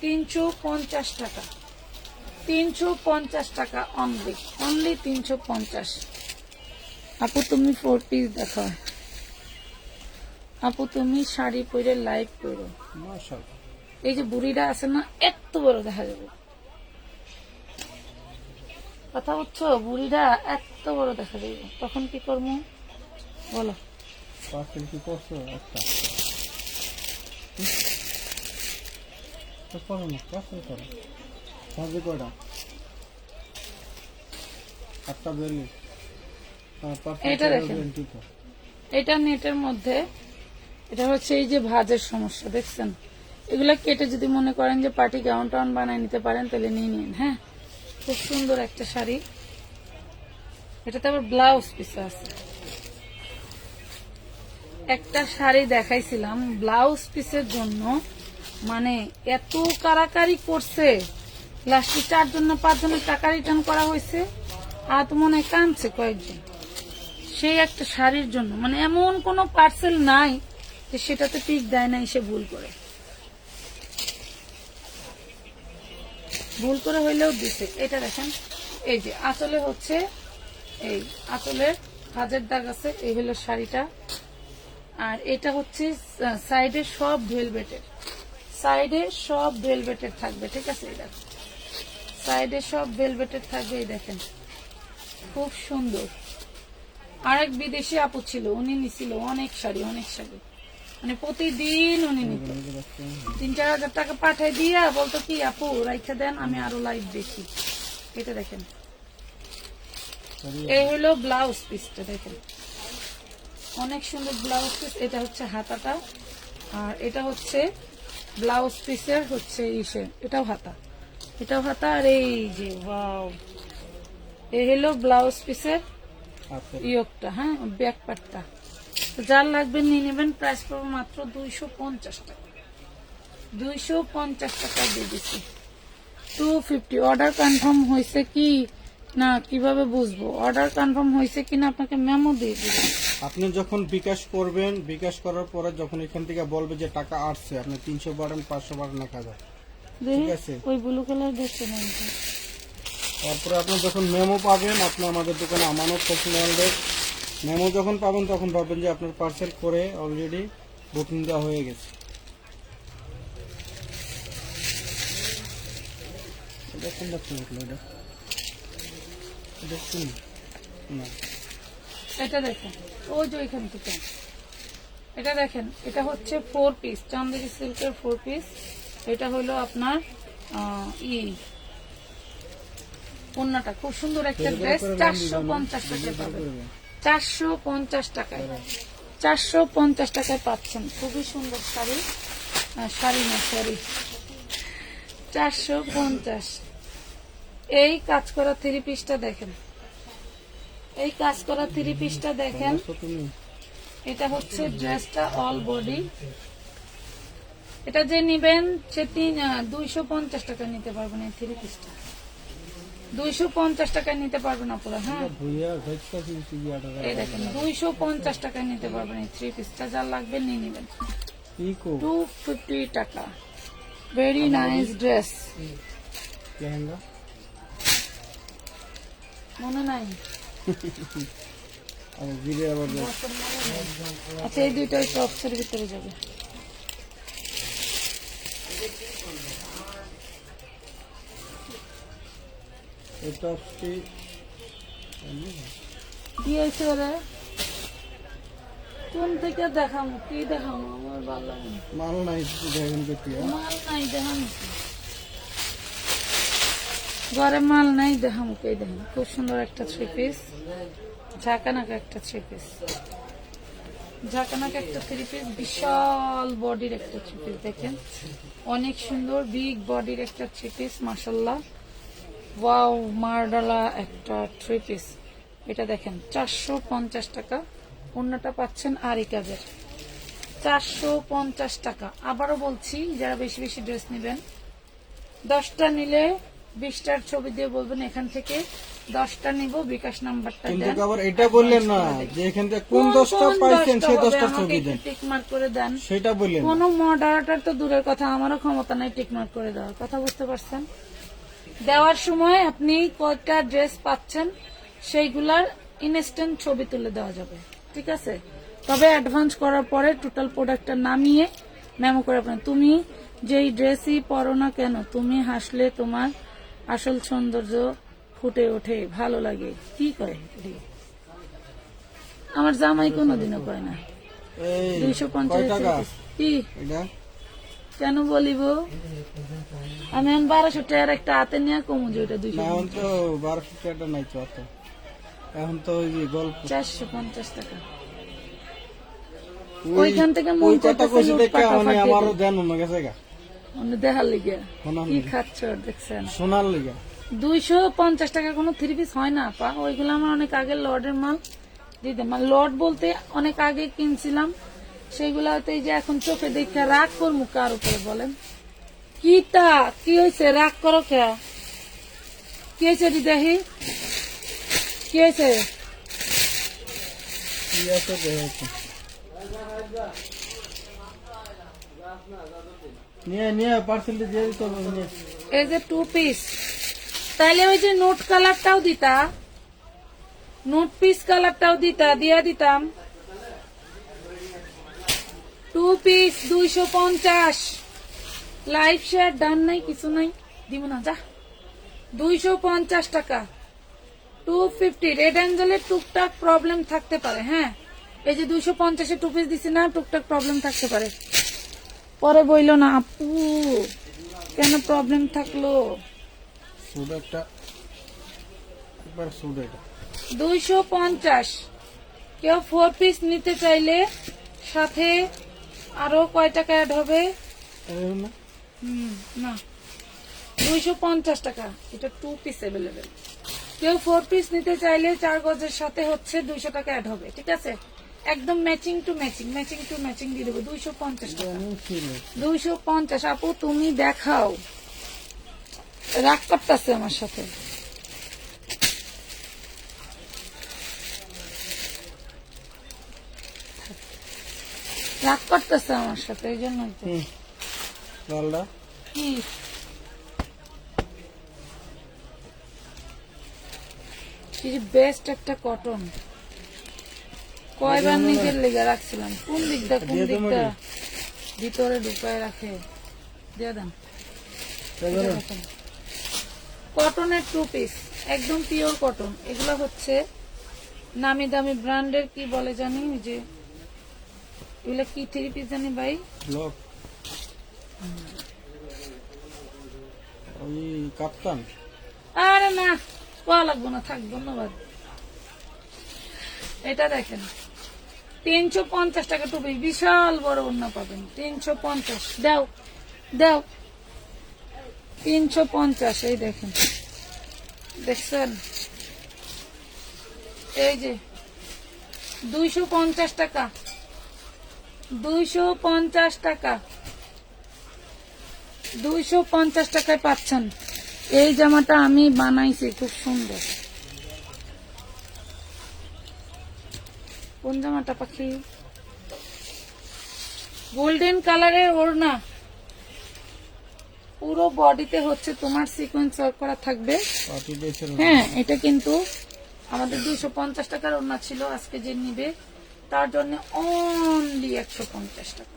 350 টাকা, 350 টাকা অনলি, অনলি 350। আপু তুমি 4 পিস দেখাও। আপু তুমি শাড়ি পরে লাইভ করো। এই যে বুড়িটা আছে না, এত বড় দেখা যাবে, কথা বুঝছো? বুড়িটা এত বড় দেখা যাবে, তখন কি করবো বলো? কি করছো একটা করো না, করো সাহায্য করা একটা বেরিয়ে। এটা দেখেন, এটা নেটের মধ্যে, এটা হচ্ছে এই যে ভাঁজের সমস্যা দেখছেন, এগুলা কেটে যদি মনে করেন যে পার্টি গাউন টাউন বানায় নিতে পারেন তাহলে নিয়ে নিন। হ্যাঁ খুব সুন্দর একটা শাড়ি, এটাতে আবার ব্লাউজ পিস আছে। একটা শাড়ি দেখাইছিলাম ব্লাউজ পিসের জন্য, মানে এত কারাকারি করছে, লাস্টে 4 জন না 5 জনের টাকা রিটার্ন করা হয়েছে, আর তো মনে হয় কাঁদছে কয়েকজন সেই একটা শাড়ির জন্য। মানে এমন কোনো পার্সেল নাই যে সেটাতে টিক দেয় নাই, সে ভুল করে হইলেও দিছে। এটা দেখেন, এই যে আঁচলে হচ্ছে, এই আঁচলের ভাঁজের দাগ আছে, এই হলো শাড়িটা। আর এটা হচ্ছে সাইডে সব ভেলভেটের থাকবে, ঠিক আছে? এটা সাইডে সব ভেলভেটের থাকবে, এই দেখেন খুব সুন্দর। আরেক বিদেশি আপু ছিল, উনি নিছিল অনেক শাড়ি, মানে প্রতিদিন উনি নিত। 3-4 হাজার টাকা পাঠাই দিয়া বলতো কি আপু রাইখা দেন, আমি আরো লাইভ দেখি। এটা দেখেন, এই হলো ব্লাউজ পিসটা, দেখেন অনেক সুন্দর ব্লাউজ পিস। এটা হচ্ছে হাতাটা, আর এটা হচ্ছে ব্লাউজ পিসের হচ্ছে এটাও হাতা, আর এই যে ওয়াও, এই হলো ব্লাউজ পিসের ইয়োগটা, হ্যাঁ ব্যাক পার্টটা। তো যার লাগবে নিয়ে নেবেন, প্রাইস পড়বে মাত্র 250 টাকা। 250 টাকা দিয়ে দিচ্ছি। 250। অর্ডার কনফার্ম হয়েছে কি না কিভাবে বুঝবো? অর্ডার কনফার্ম হয়েছে কিনা আপনাকে মেমো দিয়ে দিবেন। আপনি যখন বিকাশ করবেন, বিকাশ করার পরে যখন এখান থেকে বলবে যে টাকা আসছে, আপনি 300 বাড়ান 500 বাড়ান 1000, ঠিক আছে? ওই ব্লু কালার দেখতে নেন। তারপরে আপনি যখন মেমো পাবেন, আপনি আমাদের দোকানে আমানত ফ্যাশন মেমো যখন পাবেন তখন ভাববেন যে আপনার পার্সেল করে অলরেডি বুকিং দেওয়া হয়ে গেছে। এটা কোনটা উঠলো? এটা দেখুন না, এটা দেখেন, ওই যে ওইখান থেকে এটা দেখেন, এটা হচ্ছে 4 পিস চান্দেরি সিল্কের 4 পিস। এটা হলো আপনার ওন্নাটা খুব সুন্দর একটা ড্রেস, 450 টাকায় পাবেন। 450 টাকায় 450 টাকায় পাচ্ছেন খুবই সুন্দর শাড়ি। শাড়ি 450। এই কাজ করা 3 পিসটা দেখেন, এই কাজ করা 3 পিসটা দেখেন। এটা হচ্ছে ড্রেসটা অল বডি। এটা যে নিবেন সে 250 টাকা নিতে পারবেন। এই 3 পিসটা 250 টাকায় নিতে পারবেন আপনারা। হ্যাঁ এই দেখেন 250 টাকায় নিতে পারবেন এই 3 পিসটা। যার লাগবে নিয়ে নেবেন। 250 টাকা। Very nice dress. মনে নাই? আচ্ছা এই দুইটাই টপসের ভিতরে যাবে। কি হয়েছে ওরা? কোন থেকে দেখামো? কি দেখামো? আমার ভালো লাগে না। মাল নাই, মাল নাই দেখামো, ঘরে মাল নাই দেখামো। কে দেখেন খুব সুন্দর একটা 3 পিস, ঝাঁকানাকা একটা 3 পিস, ঝাঁকানাকা একটা 3 পিস, বিশাল বডির একটা 3 পিস। দেখেন অনেক সুন্দর বিগ বডির একটা 3 পিস, মাশাআল্লাহ। ওয়াও, মারডালা একটা 3 পিস। এটা দেখেন 450 টাকা। অন্যটা পাচ্ছেন আরি কাজের, 450 টাকা। আবারও বলছি, যারা বেশি বেশি ড্রেস নেবেন, 10টা নিলে 20টার ছবি দিয়ে বলবেন এখান থেকে 10টা নিব, বিকাশ নাম্বারটা দেন। কিন্তু আবার এটা বললেন না যে এখান থেকে কোন 10টা পাইছেন সেই 10টা ছবি দেন, টিক মার্ক করে দেন। সেটা বললেন। কোন মডারেটর তো দূরের কথা, আমারও ক্ষমতা নাই টিক মার্ক করে দেওয়ার। কথা বুঝতে পারছেন? দেওয়ার সময় আপনি কয়টা ড্রেস পাচ্ছেন সেইগুলার ইনস্ট্যান্ট ছবি তুলে দেওয়া যাবে, ঠিক আছে? তবে অ্যাডভান্স করার পরে টোটাল প্রোডাক্টটা নামিয়ে মেমো করে আপনার, তুমি যেই ড্রেসই পরো না কেন, তুমি হাসলে তোমার আসল সৌন্দর্য ফুটে ওঠে, ভালো লাগে। কি করে আমার জামাই কোনোদিনও কয় না। 250 কি কেন বলিব? আমি এখন 1200 টাকার একটা হাতে নিয়ে কমু যে ওটা 200। এখন তো 1200 টাকা নাই তো, এখন তো ওই যে গল্প 450 টাকা। ওইখান থেকে মন চাইতেছে আমারও দেন মনে গেছে গা, দেখার লিগে কি খাচ্ছ দেখছেন? সোনার লিগা 250 টাকার কোনো 3 পিস হয় না আপা। ওইগুলো আমার অনেক আগে লর্ডের মাল দিতে, মানে লর্ড বলতে অনেক আগে কিনছিলাম, সেগুলা তো এই যে এখন চোখে দেখে রাগ করবো কার উপরে বলেন? কিটা কি হয়েছে? রাগ করো কে? কি হয়েছে দেখি? কি হয়েছে? কি আছে দেখো, নিয়ে নিয়ে পার্সেলটা দিয়ে দিতে হবে নিয়ে। এই যে 2 পিস, তাইলে ওই যে নোট কালারটাও দিতা, নোট পিস কালারটাও দিতা, দিয়া দিতাম। 2 পিস 250, লাইভ শেয়ার ডান নাই, কিছু নাই, দিব না যা। 250 টাকা, 250। রেড অ্যাঞ্জেলের টুকটাক প্রবলেম থাকতে পারে, হ্যাঁ। এই যে 250-এ 2 পিস দিছি না, টুকটাক প্রবলেম থাকতে পারে, পরে বইলো না আপু কেন প্রবলেম থাকলো। সুদ একটা একবার সুদ এটা 250। কেউ 4 পিস নিতে চাইলে সাথে আরো কয় টাকা অ্যাড হবে? এরকম না? না, 250 টাকা। এটা 2 পিস অ্যাভেলেবেল। কেউ 4 পিস নিতে চাইলে 4 গজের সাথে হচ্ছে 200 টাকা অ্যাড হবে, ঠিক আছে? একদম matching two matching, matching two matching দিয়ে দেবো 250 টাকা। জানি ছিল 250। আপু তুমি দেখাও, রাগ করতেছে আমার সাথে। রাগ করতেছে আমার সাথে, এই জন্যই তো। লালটা কি বেস্ট একটা কটন, কয়বার নিজের লেগে রাখছিলাম। কোন দিকটা কোন দিয়ে দেবো দিকটা নাকি? ভিতরে ঢুকায় রাখে, দিয়ে দেন। কটনের 2 পিস, একদম পিওর কটন। এগুলো হচ্ছে নামি দামি ব্র্যান্ডের, কি বলে জানি, ওই যে এগুলো কি 3 পিস জানি ভাই, ব্লক ওই কাপ্তান। আরে না, পাওয়া লাগবো না, থাক, ধন্যবাদ। এটা দেখেন 350 টাকা টুপি, বিশাল বড় ওড়না পাবেন 350। দাও দাও 350। এই দেখেন, দেখছেন? এই যে 250 টাকা, 250 টাকা, 250 টাকায় পাচ্ছেন। এই জামাটা আমি বানাইছি, খুব সুন্দর। কোন জামাটা পাখি? গোল্ডেন কালারের ওড়না, পুরো বডিতে হচ্ছে তোমার সিকোয়েন্স ওয়ার্ক করা থাকবে। পার্টি দিয়েছিল হ্যাঁ, এটা কিন্তু আমাদের 250 টাকার ওড়না ছিল। আজকে যে নিবে তার জন্য অনলি 150 টাকা।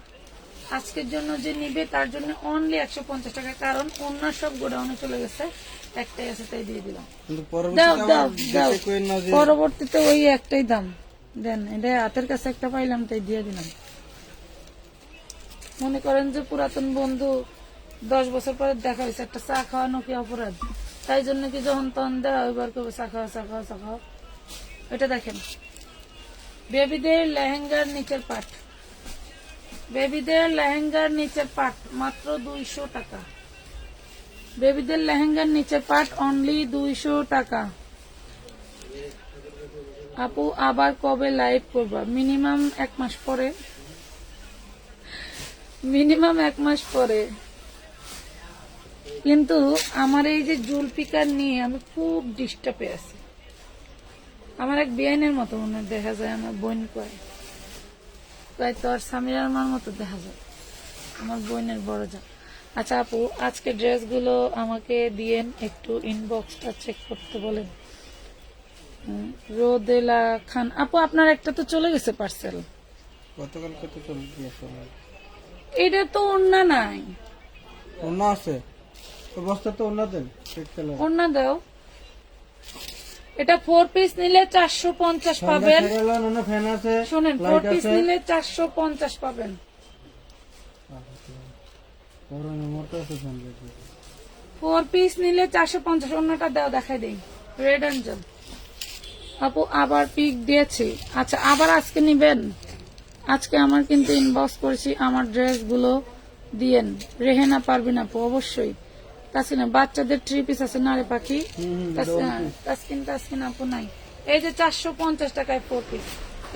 আজকের জন্য যে নিবে তার জন্য অনলি 150 টাকা, কারণ অন্য সব গোডাউনে চলে গেছে, একটাই আছে তাই দিয়ে দিলাম। কিন্তু দাও পরবর্তীতে দাও আবার দাও, দেখে কইেন না যে পরবর্তীতে ওই একটাই দাম দেন। এটা হাতের কাছে একটা পাইলাম তাই দিয়ে দিলাম। মনে করেন যে পুরাতন বন্ধু, 10 বছর পরে দেখা হয়েছে, একটা চা খাওয়ানো কি অপরাধ? তাই জন্য কি যখন তখন দেওয়া ওইবার করবে চা খাওয়া চা খাওয়া চা খাওয়া। এটা দেখেন, বেবিদের লেহেঙ্গার নিচের পাট, বেবিদের লেহেঙ্গার নিচের পাট মাত্র 200 টাকা। বেবিদের লেহেঙ্গার নিচের পাট অনলি 200 টাকা। আপু আবার কবে লাইভ করবা? মিনিমাম 1 মাস পরে, মিনিমাম 1 মাস পরে। কিন্তু আমার এই যে জুলপিকার নিয়ে আমি খুব ডিস্টার্বে আছি। আমার এক বেআইনের মতো মনে হয়, দেখা যায় আমার বোন কয় তোর সামিরার মার মতো দেখা যায়, আমার বোনের বড় যা। আচ্ছা আপু, আজকে ড্রেসগুলো আমাকে দিয়েন, একটু ইনবক্সটা চেক করতে বলেন। রোদেলা খান আপু, আপনার একটা তো চলে গেছে পার্সেল। গতকাল কত চলে গিয়েছে? এটা তো ওড়না নাই। ওড়না আছে তো, বস্তা তো ওড়না দেন, রেড কালার ওড়না দাও। এটা 4 পিস নিলে 450 পাবেন। ওড়না ফ্যান আছে, শোনেন, 4 লাইট পিস আছে, নিলে 450 পাবেন। ওড়না মোটা আছে ফ্যান আছে। 4 পিস নিলে 450। অন্যটা দাও, দেখাই দেই। রেড অ্যাঞ্জেল আপু আবার পিক দিয়েছি। আচ্ছা, আবার আজকে নিবেন? আজকে আমার কিন্তু ইনবক্স করেছি, আমার ড্রেসগুলো দিয়েন। রেহেনা পারবিন আপু, অবশ্যই। তাসকিনা, বাচ্চাদের 3 পিস আছে না রে পাখি? তাসকিন তাসকিন আপু নাই। এই যে 450 টাকায় 4 পিস।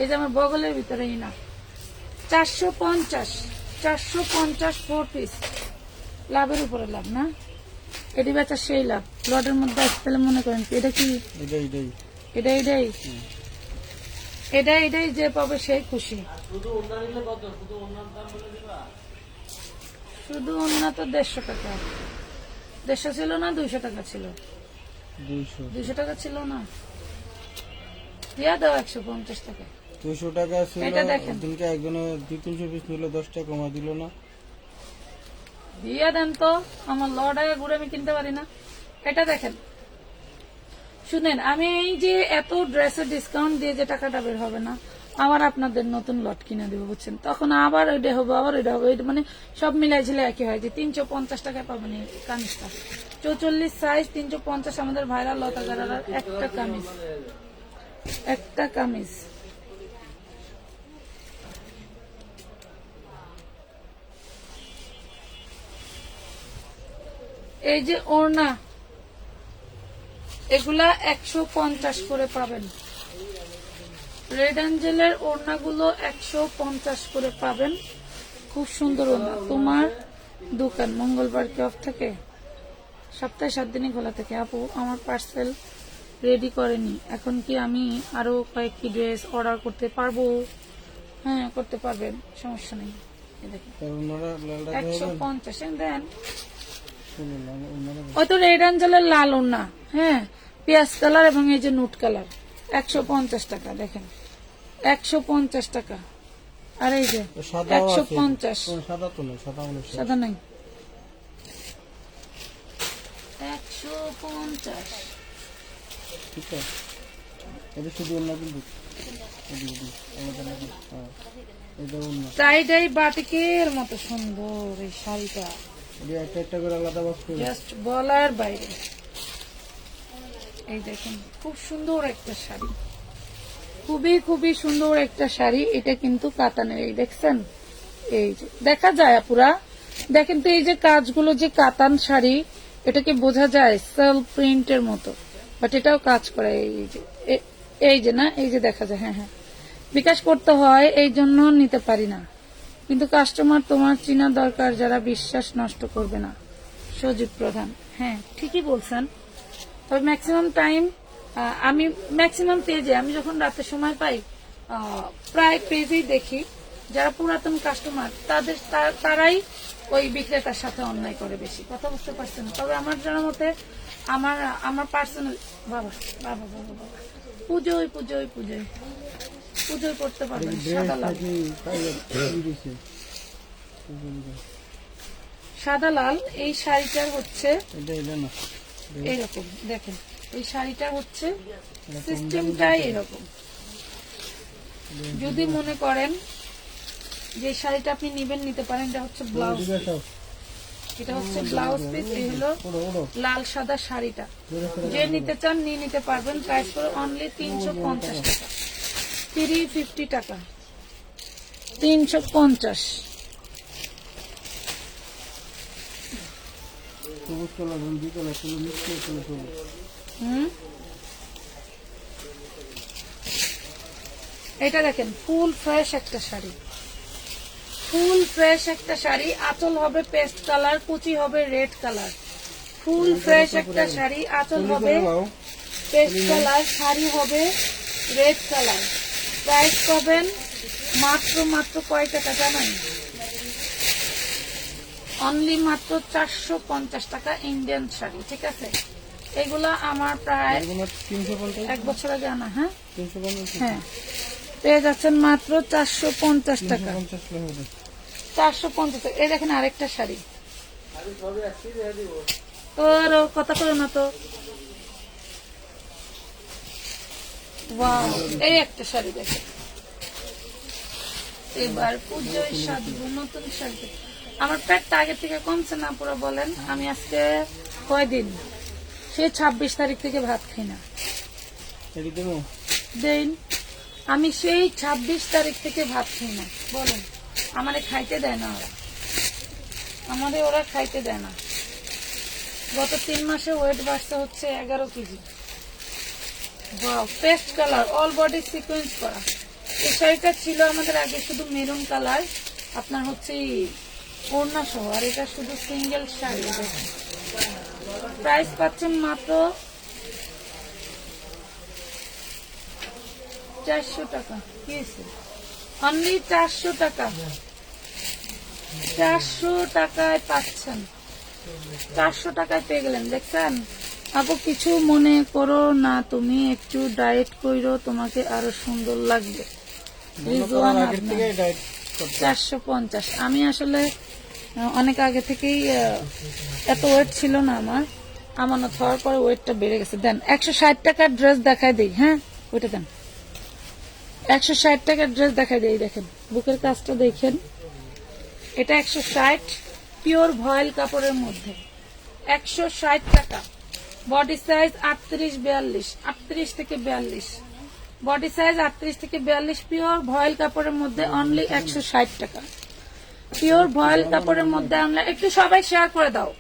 এই যে আমার বগলের ভিতরে না, 450 450 4 পিস, লাভের উপরে লাভ না, এটি বেচা সেই লাভ। লটের মধ্যে আসতে তাহলে মনে করেন কি এটা কি এটাই এটাই যে পাবে সেই খুশি। শুধু অন্য তো 150 টাকা, 150 ছিল না 200 টাকা ছিল, 200 টাকা ছিল না, দিয়া দাও 150 টাকা। 200 টাকা ছিল। এটা দেখেন। দিনকে একজনে 200-300 পিস নিল, 10 টাকা কমা দিল না। দিয়া দেন তো, আমার লড়াই ঘুরে আমি কিনতে পারি না। এটা দেখেন, শুনেন, আমি এই যে এত ড্রেসের ডিসকাউন্ট দিয়ে যে টাকাটা বের হবে না, আবার আপনাদের নতুন লট কিনে দেবো, বুঝছেন, তখন আবার ওইটা হবে, আবার ওইটা হবে, এটা মানে সব মিলাই ঝিলে একই হয় যে 350 টাকায় পাবেন এই কামিজটা। 44 সাইজ 350, আমাদের ভাইরাল লতা গারার একটা কামিজ। এই যে ওড়না, এগুলা 150 করে পাবেন। রেড অ্যাঞ্জেলের ওড়নাগুলো 150 করে পাবেন। খুব সুন্দর ওড়না। তোমার দোকান মঙ্গলবার কি অফ থাকে? সপ্তাহে 7 দিনই খোলা থাকে। আপু, আমার পার্সেল রেডি করেনি, এখন কি আমি আরো কয়েকটি ড্রেস অর্ডার করতে পারবো? হ্যাঁ, করতে পারবেন, সমস্যা নেই। এই দেখেন 150 দেন। ওই তো রেড অ্যাঞ্জেলের লাল ওড়না, হ্যাঁ, পেঁয়াজ কালার এবং এই যে নুট কালার, 150 টাকা। দেখেন 150 টাকা। আর এই যে 150, সাদা নাই, 150। ঠিক আছে, এটা শুধু অন্য কিন্তু টাইডাই বাটিকের মতো সুন্দর এই শাড়িটা, একটা করে আলাদা বক্স করে জাস্ট বলার বাইরে। এই দেখেন, খুব সুন্দর একটা শাড়ি, খুবই সুন্দর একটা শাড়ি। এটা কিন্তু কাতানের, এই দেখছেন, এই যে দেখা যায় পুরা, দেখেন তো এই যে কাজগুলো, যে কাতান শাড়ি, এটাকে বোঝা যায় সেলফ প্রিন্টের মতো, বাট এটাও কাজ করে। এই যে না, এই যে দেখা যায়। হ্যাঁ, বিকাশ করতে হয়, এই জন্য নিতে পারি না, কিন্তু কাস্টমার তোমার চিনা দরকার, যারা বিশ্বাস নষ্ট করবে না। সজীব প্রধান, হ্যাঁ ঠিকই বলছেন। তবে ম্যাক্সিমাম টাইম আমি ম্যাক্সিমাম পেজে, আমি যখন রাতের সময় পাই, প্রায় পেজেই দেখি যারা পুরাতন কাস্টমার, তারাই ওই বিক্রেতার সাথে অন্যায় করে বেশি। কথা বুঝতে পারছেন? তবে আমার জানার মতে আমার পার্সোনাল বাবা পুজোয় করতে পারবেন। সাদা লাল এই শাড়িটার হচ্ছে এইরকম, দেখেন এই শাড়িটা হচ্ছে সিস্টেমটাই এরকম। যদি মনে করেন যে শাড়িটা আপনি নিতে পারেন, এটা হচ্ছে ব্লাউজ, এটা হচ্ছে ব্লাউজ পিস। এই হলো লাল সাদা শাড়িটা, যে নিতে চান নিয়ে নিতে পারবেন। প্রাইস করে অনলি 350 টাকা, 350 টাকা, 350। এটা দেখেন ফুল ফ্রেশ একটা শাড়ি, আঁচল হবে পেস্ট কালার, কুচি হবে রেড কালার। ফুল ফ্রেশ একটা শাড়ি, আঁচল হবে পেস্ট কালার, শাড়ি হবে রেড কালার। প্রাইস পাবেন মাত্র কয় টাকা জানেন? অনলি মাত্র 450 টাকা। ইন্ডিয়ান শাড়ি, ঠিক আছে? এগুলা আমার প্রায় 1 বছর আগে আনা। হ্যাঁ, পেয়ে যাচ্ছেন মাত্র 450 টাকা, 450 টাকা। এই দেখেন আরেকটা শাড়ি, তোর কথা করো না তো। ওয়াও, এই একটা শাড়ি দেখেন। এবার পুজোয় সাজবো নতুন শাড়ি। আমার পেটটা আগে থেকে কমছে না পুরো, বলেন। আমি আজকে কয়দিন, সে 26 তারিখ থেকে ভাত খাই না। দেন আমি সেই 26 তারিখ থেকে ভাত খাই না, বলেন। আমারে খাইতে দেয় না ওরা, ওরা খাইতে দেয় না। গত 3 মাসে ওয়েট বাড়ছে হচ্ছে 11 KG. Paste colour, all body sequence করা, এই শাড়িটা ছিল আমাদের আগে শুধু মেরুন কালার, আপনার হচ্ছে ওড়না সহ, আর এটা শুধু সিঙ্গেল শাড়ি। প্রাইস পাচ্ছেন মাত্র 400 টাকা। কি আছে? অনলি 400 টাকা। 400 টাকায় পাচ্ছেন, 400 টাকায় পেয়ে গেলেন। দেখছেন আপু, কিছু মনে করো না, তুমি একটু ডায়েট কইরো, তোমাকে আরো সুন্দর লাগবে। রিজওয়ান আগের থেকে ডায়েট করতে 450। আমি আসলে অনেক আগে থেকেই এত ওয়েট ছিল না আমার, আমানত হওয়ার পরে ওয়েটটা বেড়ে গেছে। দেন 160 টাকার ড্রেস দেখাই দিই। হ্যাঁ ওইটা দেন, 160 টাকার ড্রেস দেখাই দিই। দেখেন বুকের কাজটা দেখেন, এটা 160, পিওর ভয়েল কাপড়ের মধ্যে 160 টাকা। বডি সাইজ 38-42, 38 থেকে 42, বডি সাইজ 38 থেকে 42, পিওর ভয়েল কাপড়ের মধ্যে অনলি 160 টাকা। পিওর ভয়েল কাপড়ের মধ্যে আমরা একটু সবাই শেয়ার করে দাও।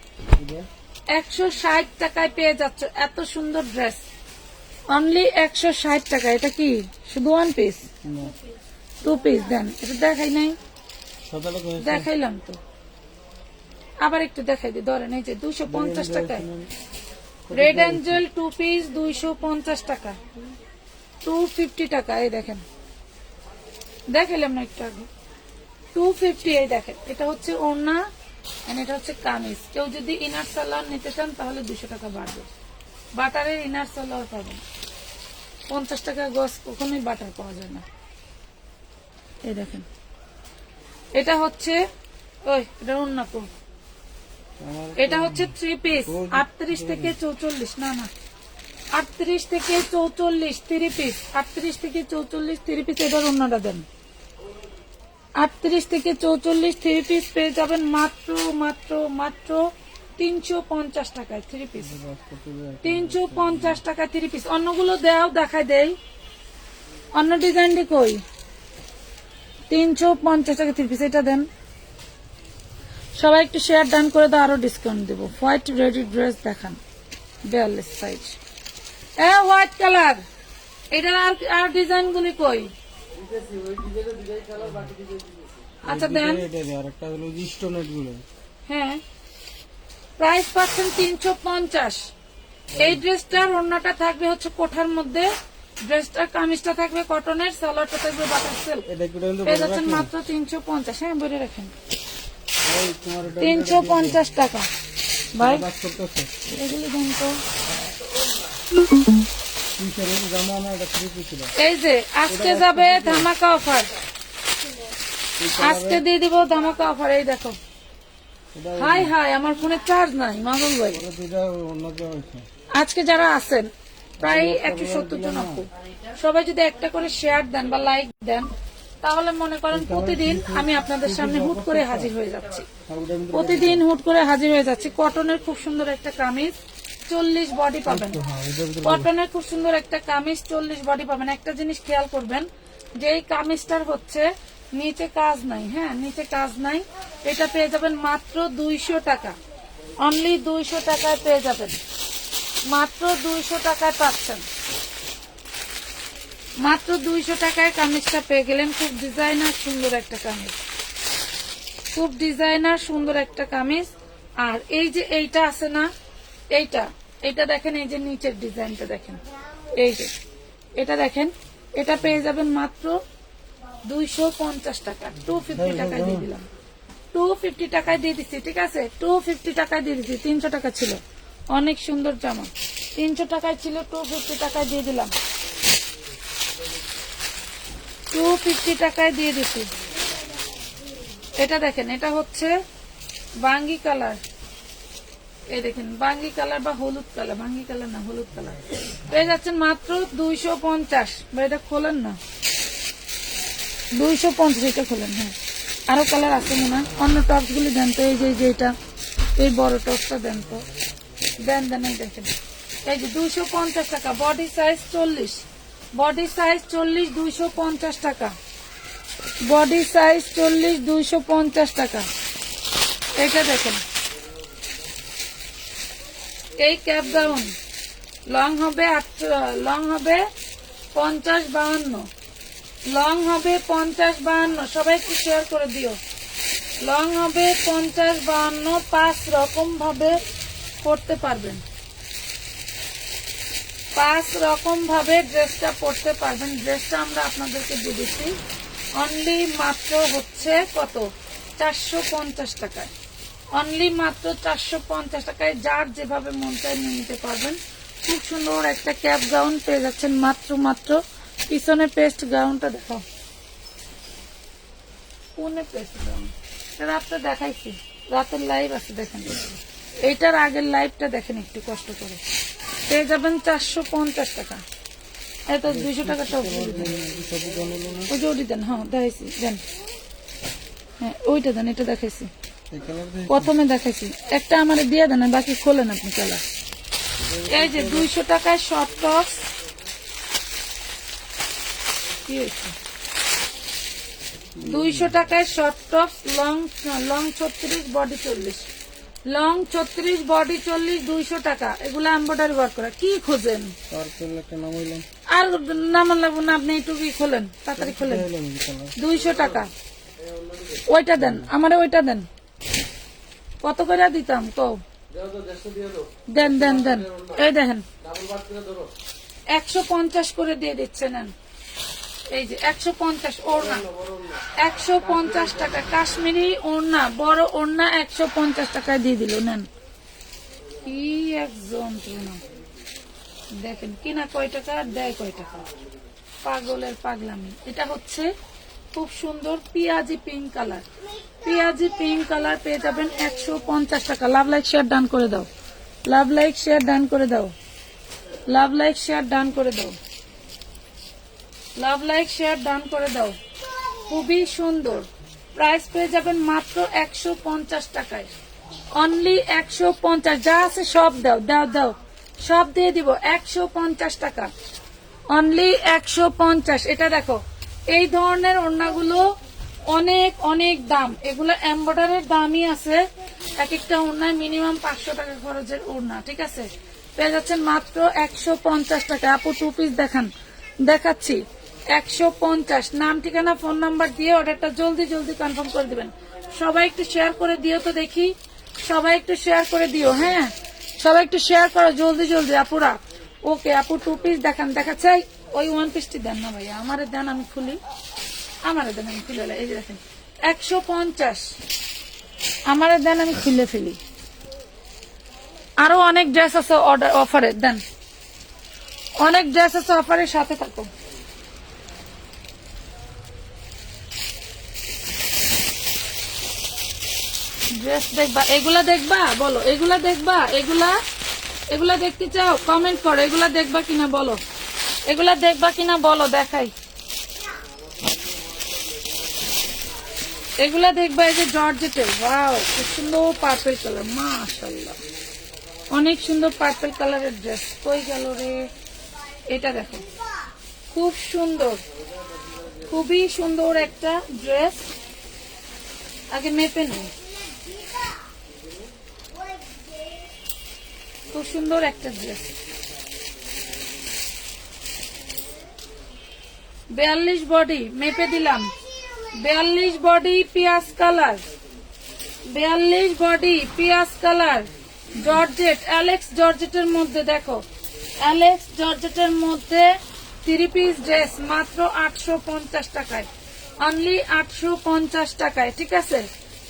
160 টাকায় পেয়ে যাচ্ছ এত সুন্দর ড্রেস, অনলি 160 টাকা। এটা কি শুধু one piece? Two piece. Then এটা দেখাই নাই, 17 করে দেখাইলাম তো, আবার একটু দেখাই দিই। ধরেন এই যে 250 টাকায় রেড অ্যাঞ্জেল টু পিস 250 টাকা, 250 টাকা। এই দেখেন, দেখাইলাম না একটু আগে, 250। এই দেখেন, এটা হচ্ছে ওড়না, এটা হচ্ছে কামিজ। কেউ যদি ইনার সালোয়ার নিতে চান তাহলে 200 টাকা বাড়বে। বাটারের ইনার সালোয়ার পাবেন 50 টাকা গজ, কখনোই বাটার পাওয়া যায় না। এই দেখেন, এটা হচ্ছে এটা ওড়না তো, আমার এটা হচ্ছে 3 পিস 38 থেকে 44, না 38 থেকে 44 3 পিস, 38 থেকে 44 3 পিস। এবার অন্যটা দেন, 38 থেকে 44 3 পিস পেয়ে যাবেন মাত্র মাত্র মাত্র 350 টাকায় 3 পিস, 350 টাকায় 3 পিস। অন্যগুলো দেও, দেখাই দেই অন্য ডিজাইনটি কই। 350 টাকা 3 পিস, এটা দেন। সবাই একটু শেয়ার ডান করে দাও, আরো ডিসকাউন্ট দেবো। হোয়াইট রেডি ড্রেস দেখান, 42 সাইজ, হোয়াইট কালার। এটার আর ডিজাইন গুলি কই? আচ্ছা দেন। আর একটা হলো স্টোনেট গুলো। হ্যাঁ, প্রাইস পাচ্ছেন 350। এই ড্রেসটার ওড়নাটা থাকবে হচ্ছে কোঠার মধ্যে, ড্রেসটার কামিজটা থাকবে কটনের, সালোয়ারটা থাকবে বাটার সিল্ক। এটা একটু কিন্তু পেয়ে যাচ্ছেন মাত্র 350। হ্যাঁ বলে রাখেন, এই তোমার এটা 350 টাকা। ভাই বাস করতেছে এগুলি দেন তো। টি-শার্ট জামা না, এটা 3 পিস ছিল। এই যে আজকে যাবে ধামাকা অফার, আজকে দিয়ে দিব ধামাকা অফার। এই দেখো, এটা হাই হাই, আমার ফোনে চার্জ নাই মাগল ভাই। ওটা দুইটা অন্য দেওয়া হয়েছে। আজকে যারা আছেন প্রায় 170 জন আপু, সবাই যদি একটা করে শেয়ার দেন বা লাইক দেন, তাহলে মনে করেন প্রতিদিন আমি আপনাদের সামনে হুট করে হাজির হয়ে যাচ্ছি, আর ওটা কিন্তু প্রতিদিন হুট করে হাজির হয়ে যাচ্ছি। কটনের খুব সুন্দর একটা কামিজ 40 বডি পাবেন, হ্যাঁ, এটার ভিতরে কটনের খুব সুন্দর একটা কামিজ 40 বডি পাবেন। একটা জিনিস খেয়াল করবেন যে এই কামিজটার হচ্ছে নিচে কাজ নাই। হ্যাঁ, নিচে কাজ নাই। এটা পেয়ে যাবেন মাত্র 200 টাকা, অনলি 200 টাকায় পেয়ে যাবেন, মাত্র 200 টাকায় পাচ্ছেন, মাত্র 200 টাকায় কামিজটা পেয়ে গেলেন। খুব ডিজাইনার সুন্দর একটা কামিজ, খুব ডিজাইনার সুন্দর একটা কামিজ। আর এই যে এইটা আছে না, এইটা দেখেন, এই যে নিচের ডিজাইনটা দেখেন, এই যে এটা দেখেন, এটা পেয়ে যাবেন মাত্র 250 টাকা, 250 টাকায় দিয়ে দিলাম, 250 টাকায় দিয়ে দিচ্ছি। ঠিক আছে, 250 টাকায় দিয়ে দিচ্ছি। 300 টাকা ছিল, অনেক সুন্দর জামা, 300 টাকায় ছিল, 250 টাকায় দিয়ে দিলাম, 250 টাকায় দিয়ে দিচ্ছি। এটা দেখেন, এটা হচ্ছে বাঙ্গি কালার, এই দেখেন বাঙ্গি কালার বা হলুদ কালার, বাঙ্গি কালার না হলুদ কালার, পেয়ে যাচ্ছেন মাত্র 250। বা এটা খোলেন না, 250, এটা খোলেন। হ্যাঁ, আরো কালার আছে মনে হয়। অন্য টপস গুলি দেন তো, এই যে এটা, এই বড় টপসটা দেন তো, দেন দেন। এই দেখেন, এই যে 250 টাকা, বডি সাইজ 40, বডি সাইজ 40, 250 টাকা, বডি সাইজ 40, 250 টাকা। এটা দেখেন, এই ক্যাপ গাউন লং হবে 50-52, লং হবে 50-52, সবাই একটু শেয়ার করে দিও। লং হবে 50-52, 5 রকম ভাবে পড়তে পারবেন, 5 রকম ভাবে ড্রেসটা পড়তে পারবেন। ড্রেসটা আমরা আপনাদেরকে দিয়ে দিচ্ছি অনলি মাত্র হচ্ছে কত, 450 টাকায়। অনলি মাত্র 450 টাকায়, যার যেভাবে মন চায় নিয়ে নিতে পারবেন। খুব সুন্দর একটা ক্যাপ গাউন পেয়ে যাচ্ছেন মাত্র। পিছনে পেস্ট গাউনটা দেখাও, কোনে পেস্ট গাউন, রাতটা দেখাইছি, রাতের লাইভ আছে দেখেন, এইটার আগের লাইভটা দেখেন একটু কষ্ট করে। পেয়ে যাবেন 450 টাকা। এত 200 টাকা সব ওই যে ওটি দেন, হ্যাঁ দেখাইছি দেন, হ্যাঁ ওইটা দেন, এটা দেখাইছি প্রথমে দেখাইছি, একটা আমার দিয়ে দেন, বাকি খোলেন আপনি কালার। এই যে 200 টাকায় শর্ট টপস, কি হয়েছে, 200 টাকায় short tops, long 36 body 40, long 36 body 40, 200 টাকা। এগুলো এমব্রয়ডারি ওয়ার্ক করা। কি খোঁজেন আর নামান লাগবো না, আপনি একটু কি খোলেন, তাড়াতাড়ি খোলেন। 200 টাকা। ওইটা দেন, আমারে ওইটা দেন, কত করে দিতাম কও, দেন দেন দেন। এই দেখেন 150 করে দিয়ে দিচ্ছে, নেন। এই যে 150 ওড়না, 150 টাকা কাশ্মীরি ওড়না, বড় ওড়না 150 টাকায় দিয়ে দিল, নেন। কি এক যন্ত্রণা দেখেন, কিনা কয় টাকা দেয় কয় টাকা, পাগলের পাগলামি। এটা হচ্ছে খুব সুন্দর পিয়াজি পিঙ্ক কালার, পিয়াজি পিঙ্ক কালার পেয়ে যাবেন 150 টাকা। লাভ লাইক শেয়ার ডান করে দাও, লাভ লাইক শেয়ার ডান করে দাও, লাভ লাইক শেয়ার ডান করে দাও, লাভ লাইক শেয়ার ডান করে দাও। খুবই সুন্দর, প্রাইস পেয়ে যাবেন মাত্র 150 টাকায়, অনলি 150। যা আছে সব দাও দাও দাও, সব দিয়ে দিব 150 টাকা, অনলি 150। এটা দেখো, এই ধরনের ওড়নাগুলো অনেক অনেক দাম, এগুলো এমব্রয়ডারির দামই আছে, এক একটা ওড়নায় মিনিমাম 500 টাকা খরচের ওড়না, ঠিক আছে। পেয়ে যাচ্ছেন মাত্র 150 টাকা। আপু 2 পিস দেখান, দেখাচ্ছি 150। নাম ঠিকানা ফোন নাম্বার দিয়ে অর্ডারটা জলদি জলদি কনফার্ম করে দিবেন। সবাই একটু শেয়ার করে দিও তো দেখি, সবাই একটু শেয়ার করে দিও, হ্যাঁ সবাই একটু শেয়ার করো জলদি জলদি আপুরা। ওকে আপু 2 পিস দেখান, দেখাচ্ছে। ওই 1 পিসটি দেন না ভাইয়া, আমারে দেন আমি খুলি, আমারে দেন আমি খুলে, এই যে দেখেন 150, আমারে দেন আমি খুলে ফেলি। আরো অনেক ড্রেস আছে অর্ডার অফারে, দেন অনেক ড্রেস আছে অফারের, সাথে থাকো। ড্রেস দেখবা, এগুলা দেখবা বলো, এগুলা দেখবা, এগুলা দেখতে চাও কমেন্ট করো, এগুলা দেখবা কিনা বলো, এগুলা দেখবা কিনা বলো, দেখাই। এগুলা দেখবা, এই যে জর্জেটের, ওয়াও খুব সুন্দর পার্পল কালার, মাশাআল্লাহ অনেক সুন্দর পার্পল কালারের ড্রেস। কই গেল রে, এটা দেখো খুব সুন্দর, খুবই সুন্দর একটা ড্রেস। আগে মেপে নেই, খুব সুন্দর একটা ড্রেস। 42 বডি মেপে দিলাম, 42 বডি পিয়াজ কালার, 42 বডি পিয়াজ কালার, জর্জেট, অ্যালেক্স জর্জেটের মধ্যে দেখো, অ্যালেক্স জর্জেটের মধ্যে 3 পিস ড্রেস মাত্র 850 টাকায়, অনলি 850 টাকায়, ঠিক আছে।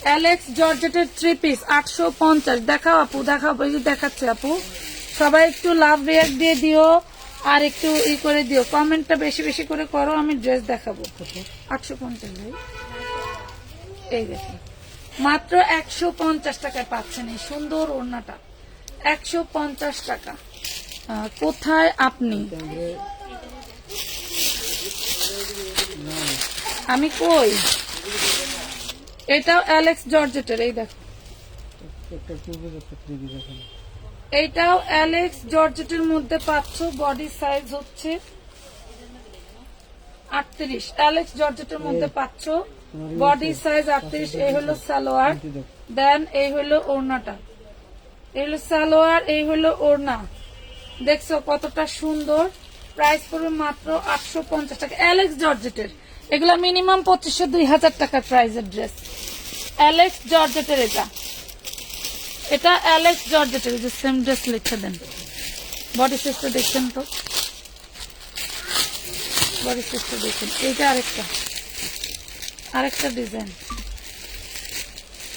অ্যালেক্স জর্জেটের 3 পিস 850। দেখাও আপু, দেখাও, এই যে দেখাচ্ছে আপু। সবাই একটু লাভ রিয়াক্ট দিয়ে দিও, আর একটু ই করে দিও, কমেন্টটা বেশি বেশি করে করো, আমি ড্রেস দেখাবো। 850 ভাই, এই দেখো মাত্র 150 টাকায় পাচ্ছেন এই সুন্দর ওড়নাটা, 150 টাকা। কোথায় আপনি, আমি কই, এটাও অ্যালেক্স জর্জেটের, এই দেখো এইটাও অ্যালেক্স জর্জেটের মধ্যে পাচ্ছ, বডি সাইজ হচ্ছে 38, অ্যালেক্স জর্জেটের মধ্যে পাচ্ছ, বডি সাইজ 38। এই হলো সালোয়ার, দেন এই হলো ওড়নাটা, এই হলো সালোয়ার, এই হলো ওড়না, দেখছো কতটা সুন্দর। প্রাইস পড়বে মাত্র 850 টাকা, অ্যালেক্স জর্জেটের। এগুলা মিনিমাম 2500-2000 টাকার প্রাইসের ড্রেস। অ্যালেক্স জর্জেটের এটা অ্যালেক্স জর্জেটের, যে সেম ড্রেস লিখে দেন। বডি সাইজটা দেখছেন তো, বডি সাইজটা দেখেন। এইটা আরেকটা ডিজাইন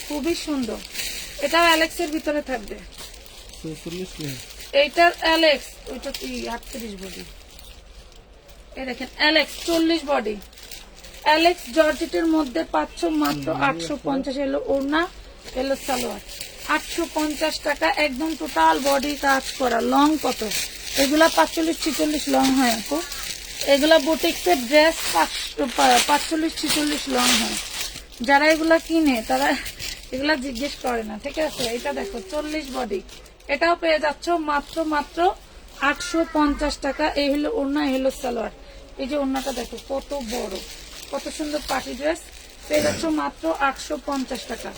খুবই সুন্দর, এটাও অ্যালেক্সের ভিতরে থাকবে। 46 কি? এইটার অ্যালেক্স, ওইটা কি 38 বডি। এই দেখেন অ্যালেক্স 40 বডি। অ্যালেক্স জর্জেটের মধ্যে পাচ্ছ মাত্র 850। এলো ওড়না, এলো সালোয়ার। 850 টাকা, একদম টোটাল বডি কাজ করা। লং কত? এগুলা 45-46 লং হয় আপু। এগুলা বুটিক্সের ড্রেস 45-46 লং হয়। যারা এগুলা কিনে তারা এগুলা জিজ্ঞেস করে না, ঠিক আছে। এটা দেখো 40 বডি, এটাও পেয়ে যাচ্ছ মাত্র 850 টাকা। এই হলো ওড়না, এই হলো সালোয়ার। এই যে ওড়নাটা দেখো কত বড়, কত সুন্দর পার্টি ড্রেস, পেয়ে যাচ্ছ মাত্র 850 টাকা।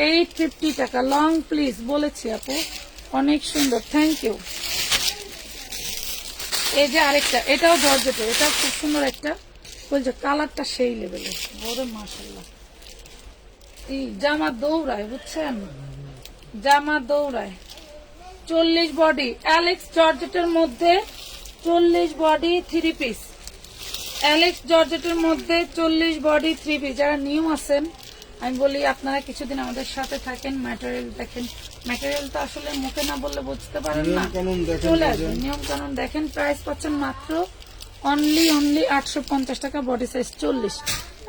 850 টাকা। লং প্লিজ বলেছি আপু, অনেক সুন্দর, থ্যাংক ইউ। এই যে আরেকটা, এটাও জর্জেটের, এটা খুব সুন্দর একটা, বলছে কালারটা সেই লেভেলের, বড় মাশাআল্লাহ। এই জামা দৌড়ায়, বুঝছেন, জামা দৌড়ায়। 40 বডি, অ্যালেক্স জর্জেটের মধ্যে 40 বডি 3 পিস। অ্যালেক্স জর্জেটের মধ্যে 40 বডি 3 পিস। যারা নিউ আছেন আমি বলি আপনারা কিছুদিন আমাদের সাথে থাকেন, ম্যাটেরিয়াল দেখেন। ম্যাটেরিয়াল তো আসলে মুখে না বললে বুঝতে পারেন না, চলে আসবেন, নিয়ম কানুন দেখেন। প্রাইস পাচ্ছেন মাত্র অনলি 850 টাকা। Body size 40।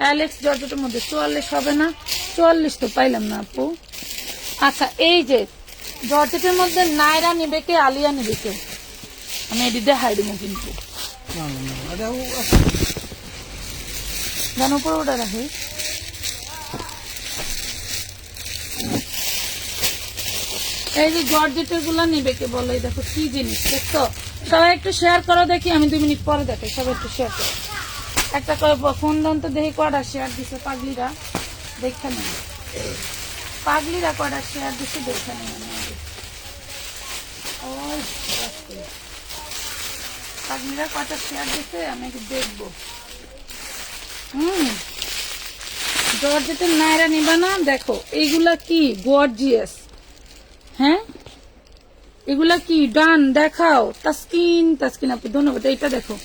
অ্যালেক্স জর্জেটের মধ্যে 44 হবে না, 44 তো পাইলাম না আপু। আচ্ছা, এই যে জর্জেটের মধ্যে নায়রা নিবে কে, আলিয়া নিবে কে? আমি এটি দেখাই দিব কিন্তু, জানো উপরে ওটা রাখি। এই যে জর্জেটের গুলা নিবে কে বলো? এই দেখো কি জিনিস, দেখছো? সবাই একটু শেয়ার করো দেখি, আমি 2 মিনিট পরে দেখো। সবাই একটু শেয়ার করো, একটা করে ফোন দাম তো দেখি কটা শেয়ার দিছে পাগলিরা, দেখে নেন। পাগলিরা কটা শেয়ার দিছে দেখে নেন। পাগলিরা কটা শেয়ার দিছে আমি দেখবো। জর্জেটের নায়রা নিবা না? দেখো এইগুলা কি গর্জিয়াস, হ্যাঁ এগুলা কি ডান দেখাও। তাসকিন আপু ধন্যবাদ। এইটা দেখো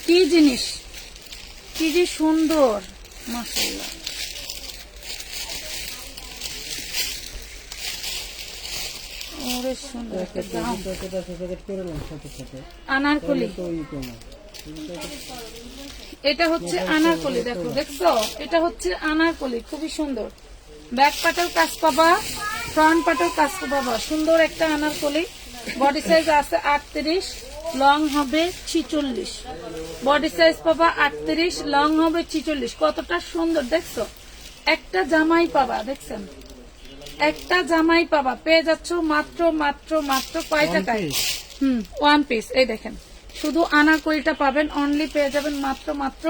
কি জিনিস, কি যে সুন্দর, মাশাআল্লাহ। ওরে সুন্দর একটা গাউন, আনারকলি। এটা হচ্ছে আনারকলি, দেখো দেখছো, এটা হচ্ছে আনারকলি, খুবই সুন্দর। ব্যাক পাটেও কাজ পাবা, ফ্রন্ট পাটেও কাজ পাবা, সুন্দর একটা আনারকলি। বডি সাইজ আছে 38, লং হবে 46। বডি সাইজ পাবা 38, লং হবে 46। কতটা সুন্দর দেখছো, একটা জামাই পাবা, দেখছেন একটা জামাই পাবা। পেয়ে যাচ্ছ মাত্র কয় টাকায়? 1 পিস। এই দেখেন শুধু আনারকলিটা পাবেন, অনলি পেয়ে যাবেন মাত্র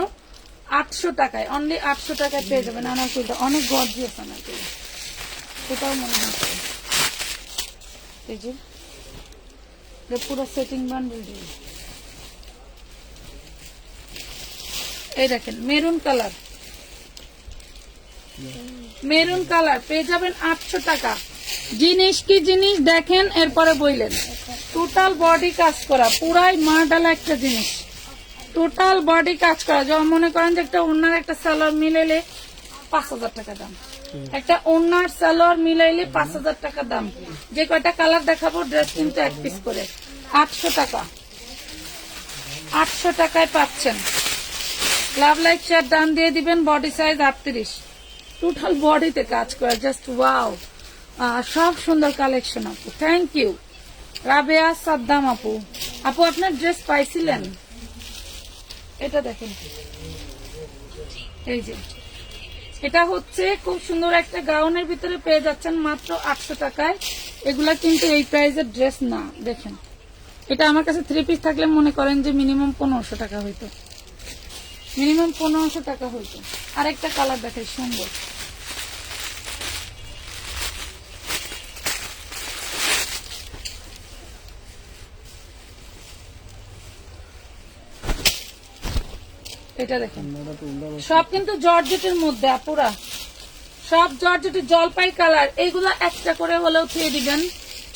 800 টাকায়। অনলি 800 টাকায় পেয়ে যাবেন আনারকলিটা। অনেক গর্জিয়াস আনারকলি, সেটাও মনে হচ্ছে। এই যে পুরো সেটিং বান্ডেল। এই দেখেন মেরুন কালার, মেরুন কালার পেয়ে যাবেন 800 টাকা। জিনিস কি জিনিস দেখেন, এরপরে বইলেন। টোটাল বডি কাজ করা, পুরাই মার্ডালা একটা জিনিস, টোটাল বডি কাজ করা। যেমন মনে করেন যে একটা ওনার একটা সালোয়ার মিলাইলে 5000 টাকা দাম, একটা ওনার সালোয়ার মিলাইলে 5000 টাকা দাম। যে কয়টা কালার দেখাবো ড্রেস কিন্তু 1 পিস করে। 800 টাকা, 800 টাকায় পাচ্ছেন। লাভ লাইক শেয়ার দাম দিয়ে দিবেন। বডি সাইজ 38, টোটাল বডিতে কাজ করা, জাস্ট ওয়াও। সব সুন্দর কালেকশন আপু, থ্যাংক ইউ। রাবেয়া সাদ্দাম আপু, আপু আপনার ড্রেস পাইছিলেন? এটা দেখেন, এই যে এটা হচ্ছে খুব সুন্দর একটা গাউনের ভিতরে পেয়ে যাচ্ছেন মাত্র 800 টাকায়। এগুলা কিন্তু এই প্রাইসের ড্রেস না। দেখেন এটা আমার কাছে 3 পিস থাকলে মনে করেন যে মিনিমাম 1500 টাকা হইতো, মিনিমাম 1500 টাকা হইতো। আরেকটা কালার দেখাই সুন্দর, এটা দেখেন এটা তো উল্টা সব কিন্তু জর্জেটের মধ্যে আপুরা, সব জর্জেটের জলপাই কালার। এইগুলা একটা করে হলেও থুয়ে দিবেন,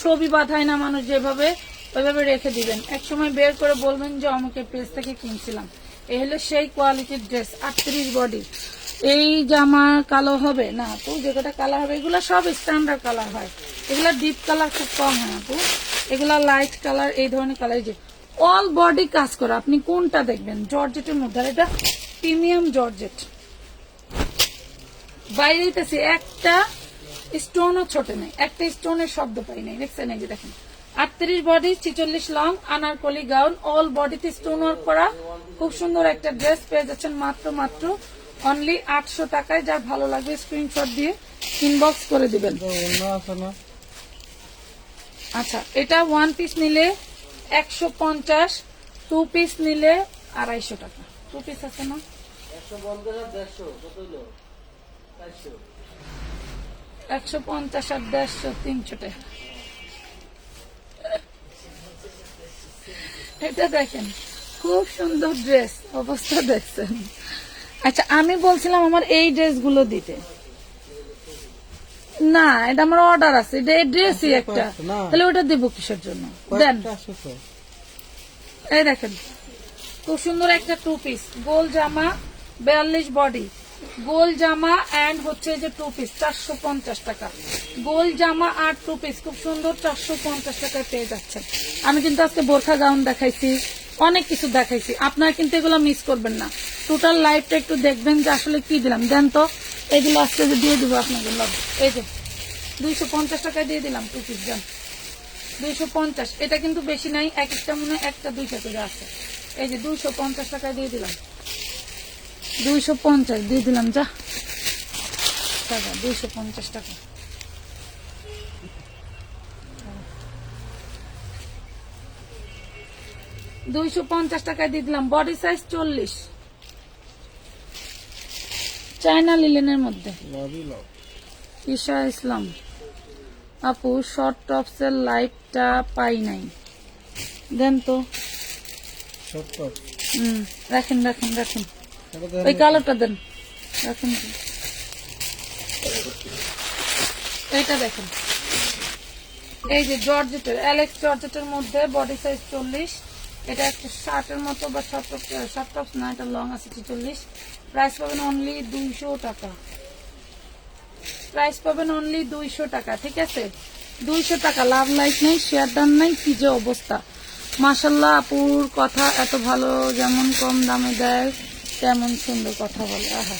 ছবি বাঁধায় না মানুষ যেভাবে, ওইভাবে রেখে দিবেন। এক সময় বের করে বলবেন যে অমুকের পেজ থেকে কিনছিলাম। এই হলো সেই কোয়ালিটির ড্রেস। 38 বডি। এই জামা কালো হবে না আপু, যে কটা কালার হবে এগুলো সব স্ট্যান্ডার্ড কালার হয়, এগুলা ডিপ কালার খুব কম হয় আপু, এগুলা লাইট কালার, এই ধরনের কালার। যে অল বডি কাজ করা, আপনি কোনটা দেখবেন জর্জেটের মধ্যে, আর এটা প্রিমিয়াম জর্জেট। বাইরে দিতেছি একটা স্টোনও ছোট নেই, একটা স্টোনের শব্দ পাই নাই, দেখছেন? এই যে দেখেন 38 body, 46 long, Anarkali gown, all বডিতে স্টোন ওয়ার্ক করা, খুব সুন্দর একটা ড্রেস পেয়ে যাচ্ছেন মাত্র অনলি 800 টাকায়। যার ভালো লাগবে স্ক্রিনশট দিয়ে ইনবক্স করে দিবেন। অন্য আছে না? আচ্ছা, এটা 1 পিস নিলে 150, 2 পিস নিলে 250 টাকা। 2 পিস আছে না? 150 আর 150 কত হলো? 400। 150 আর 150, 300 টাকা। এটা দেখেন খুব সুন্দর ড্রেস, অবস্থা দেখছেন? আচ্ছা, আমি বলছিলাম আমার এই ড্রেসগুলো দিতে না, এটা আমার অর্ডার আছে, এটা ড্রেসই একটা, না। তাহলে ওটা দেবো কিসের জন্য? দেন। কয়েকটা আছে তো। এই দেখেন খুব সুন্দর একটা 2 পিস, গোল জামা, 42 বডি, গোল জামা এন্ড হচ্ছে যে 2 পিস, 450 টাকা। গোল জামা আর 2 পিস খুব সুন্দর 450 টাকায় পেয়ে যাচ্ছেন। আমি কিন্তু আজকে বোরখা গাউন দেখাইছি, অনেক কিছু দেখাইছি, আপনারা কিন্তু এগুলো মিস করবেন না। টোটাল লাইফটা একটু দেখবেন যে আসলে কি দিলাম। দেন তো এগুলো আজকে যে দিয়ে দিব আপনাদের লগ, এই যে 250 টাকায় দিয়ে দিলাম 2 পিস। দেন 250, এটা কিন্তু বেশি নাই, এক একটা মনে হয় একটা দুইটা করে আছে। এই যে 250 টাকায় দিয়ে দিলাম, 250 দিয়ে দিলাম, যা টাকা 250 টাকা। $250 টাকায় দিয়ে দিলাম, বডি সাইজ 40, চায়না লিলেনের মধ্যে। লাভই লাভ। ঈশা ইসলাম আপু, শর্ট টপস এর লাইটটা পাই নাই, দেন তো। Short top. রাখেন রাখেন রাখেন, এটা ওই কালোটা দেন, রাখেন। এইটা দেখেন, এই যে জর্জেটের, অ্যালেক্স জর্জেটের মধ্যে বডি সাইজ 40, এটা একটা শার্টের মতো বা শর্ট টপস না, এটা লং আছে 46। প্রাইস পাবেন অনলি 200 টাকা, প্রাইস পাবেন অনলি 200 টাকা। ঠিক আছে, 200 টাকা। লাভ লাইক নেই, শেয়ার ডান নাই, কি যে অবস্থা। মাশাল্লাহ, আপুর কথা এত ভালো, যেমন কম দামে দেয় তেমন সুন্দর কথা বলে। আহা।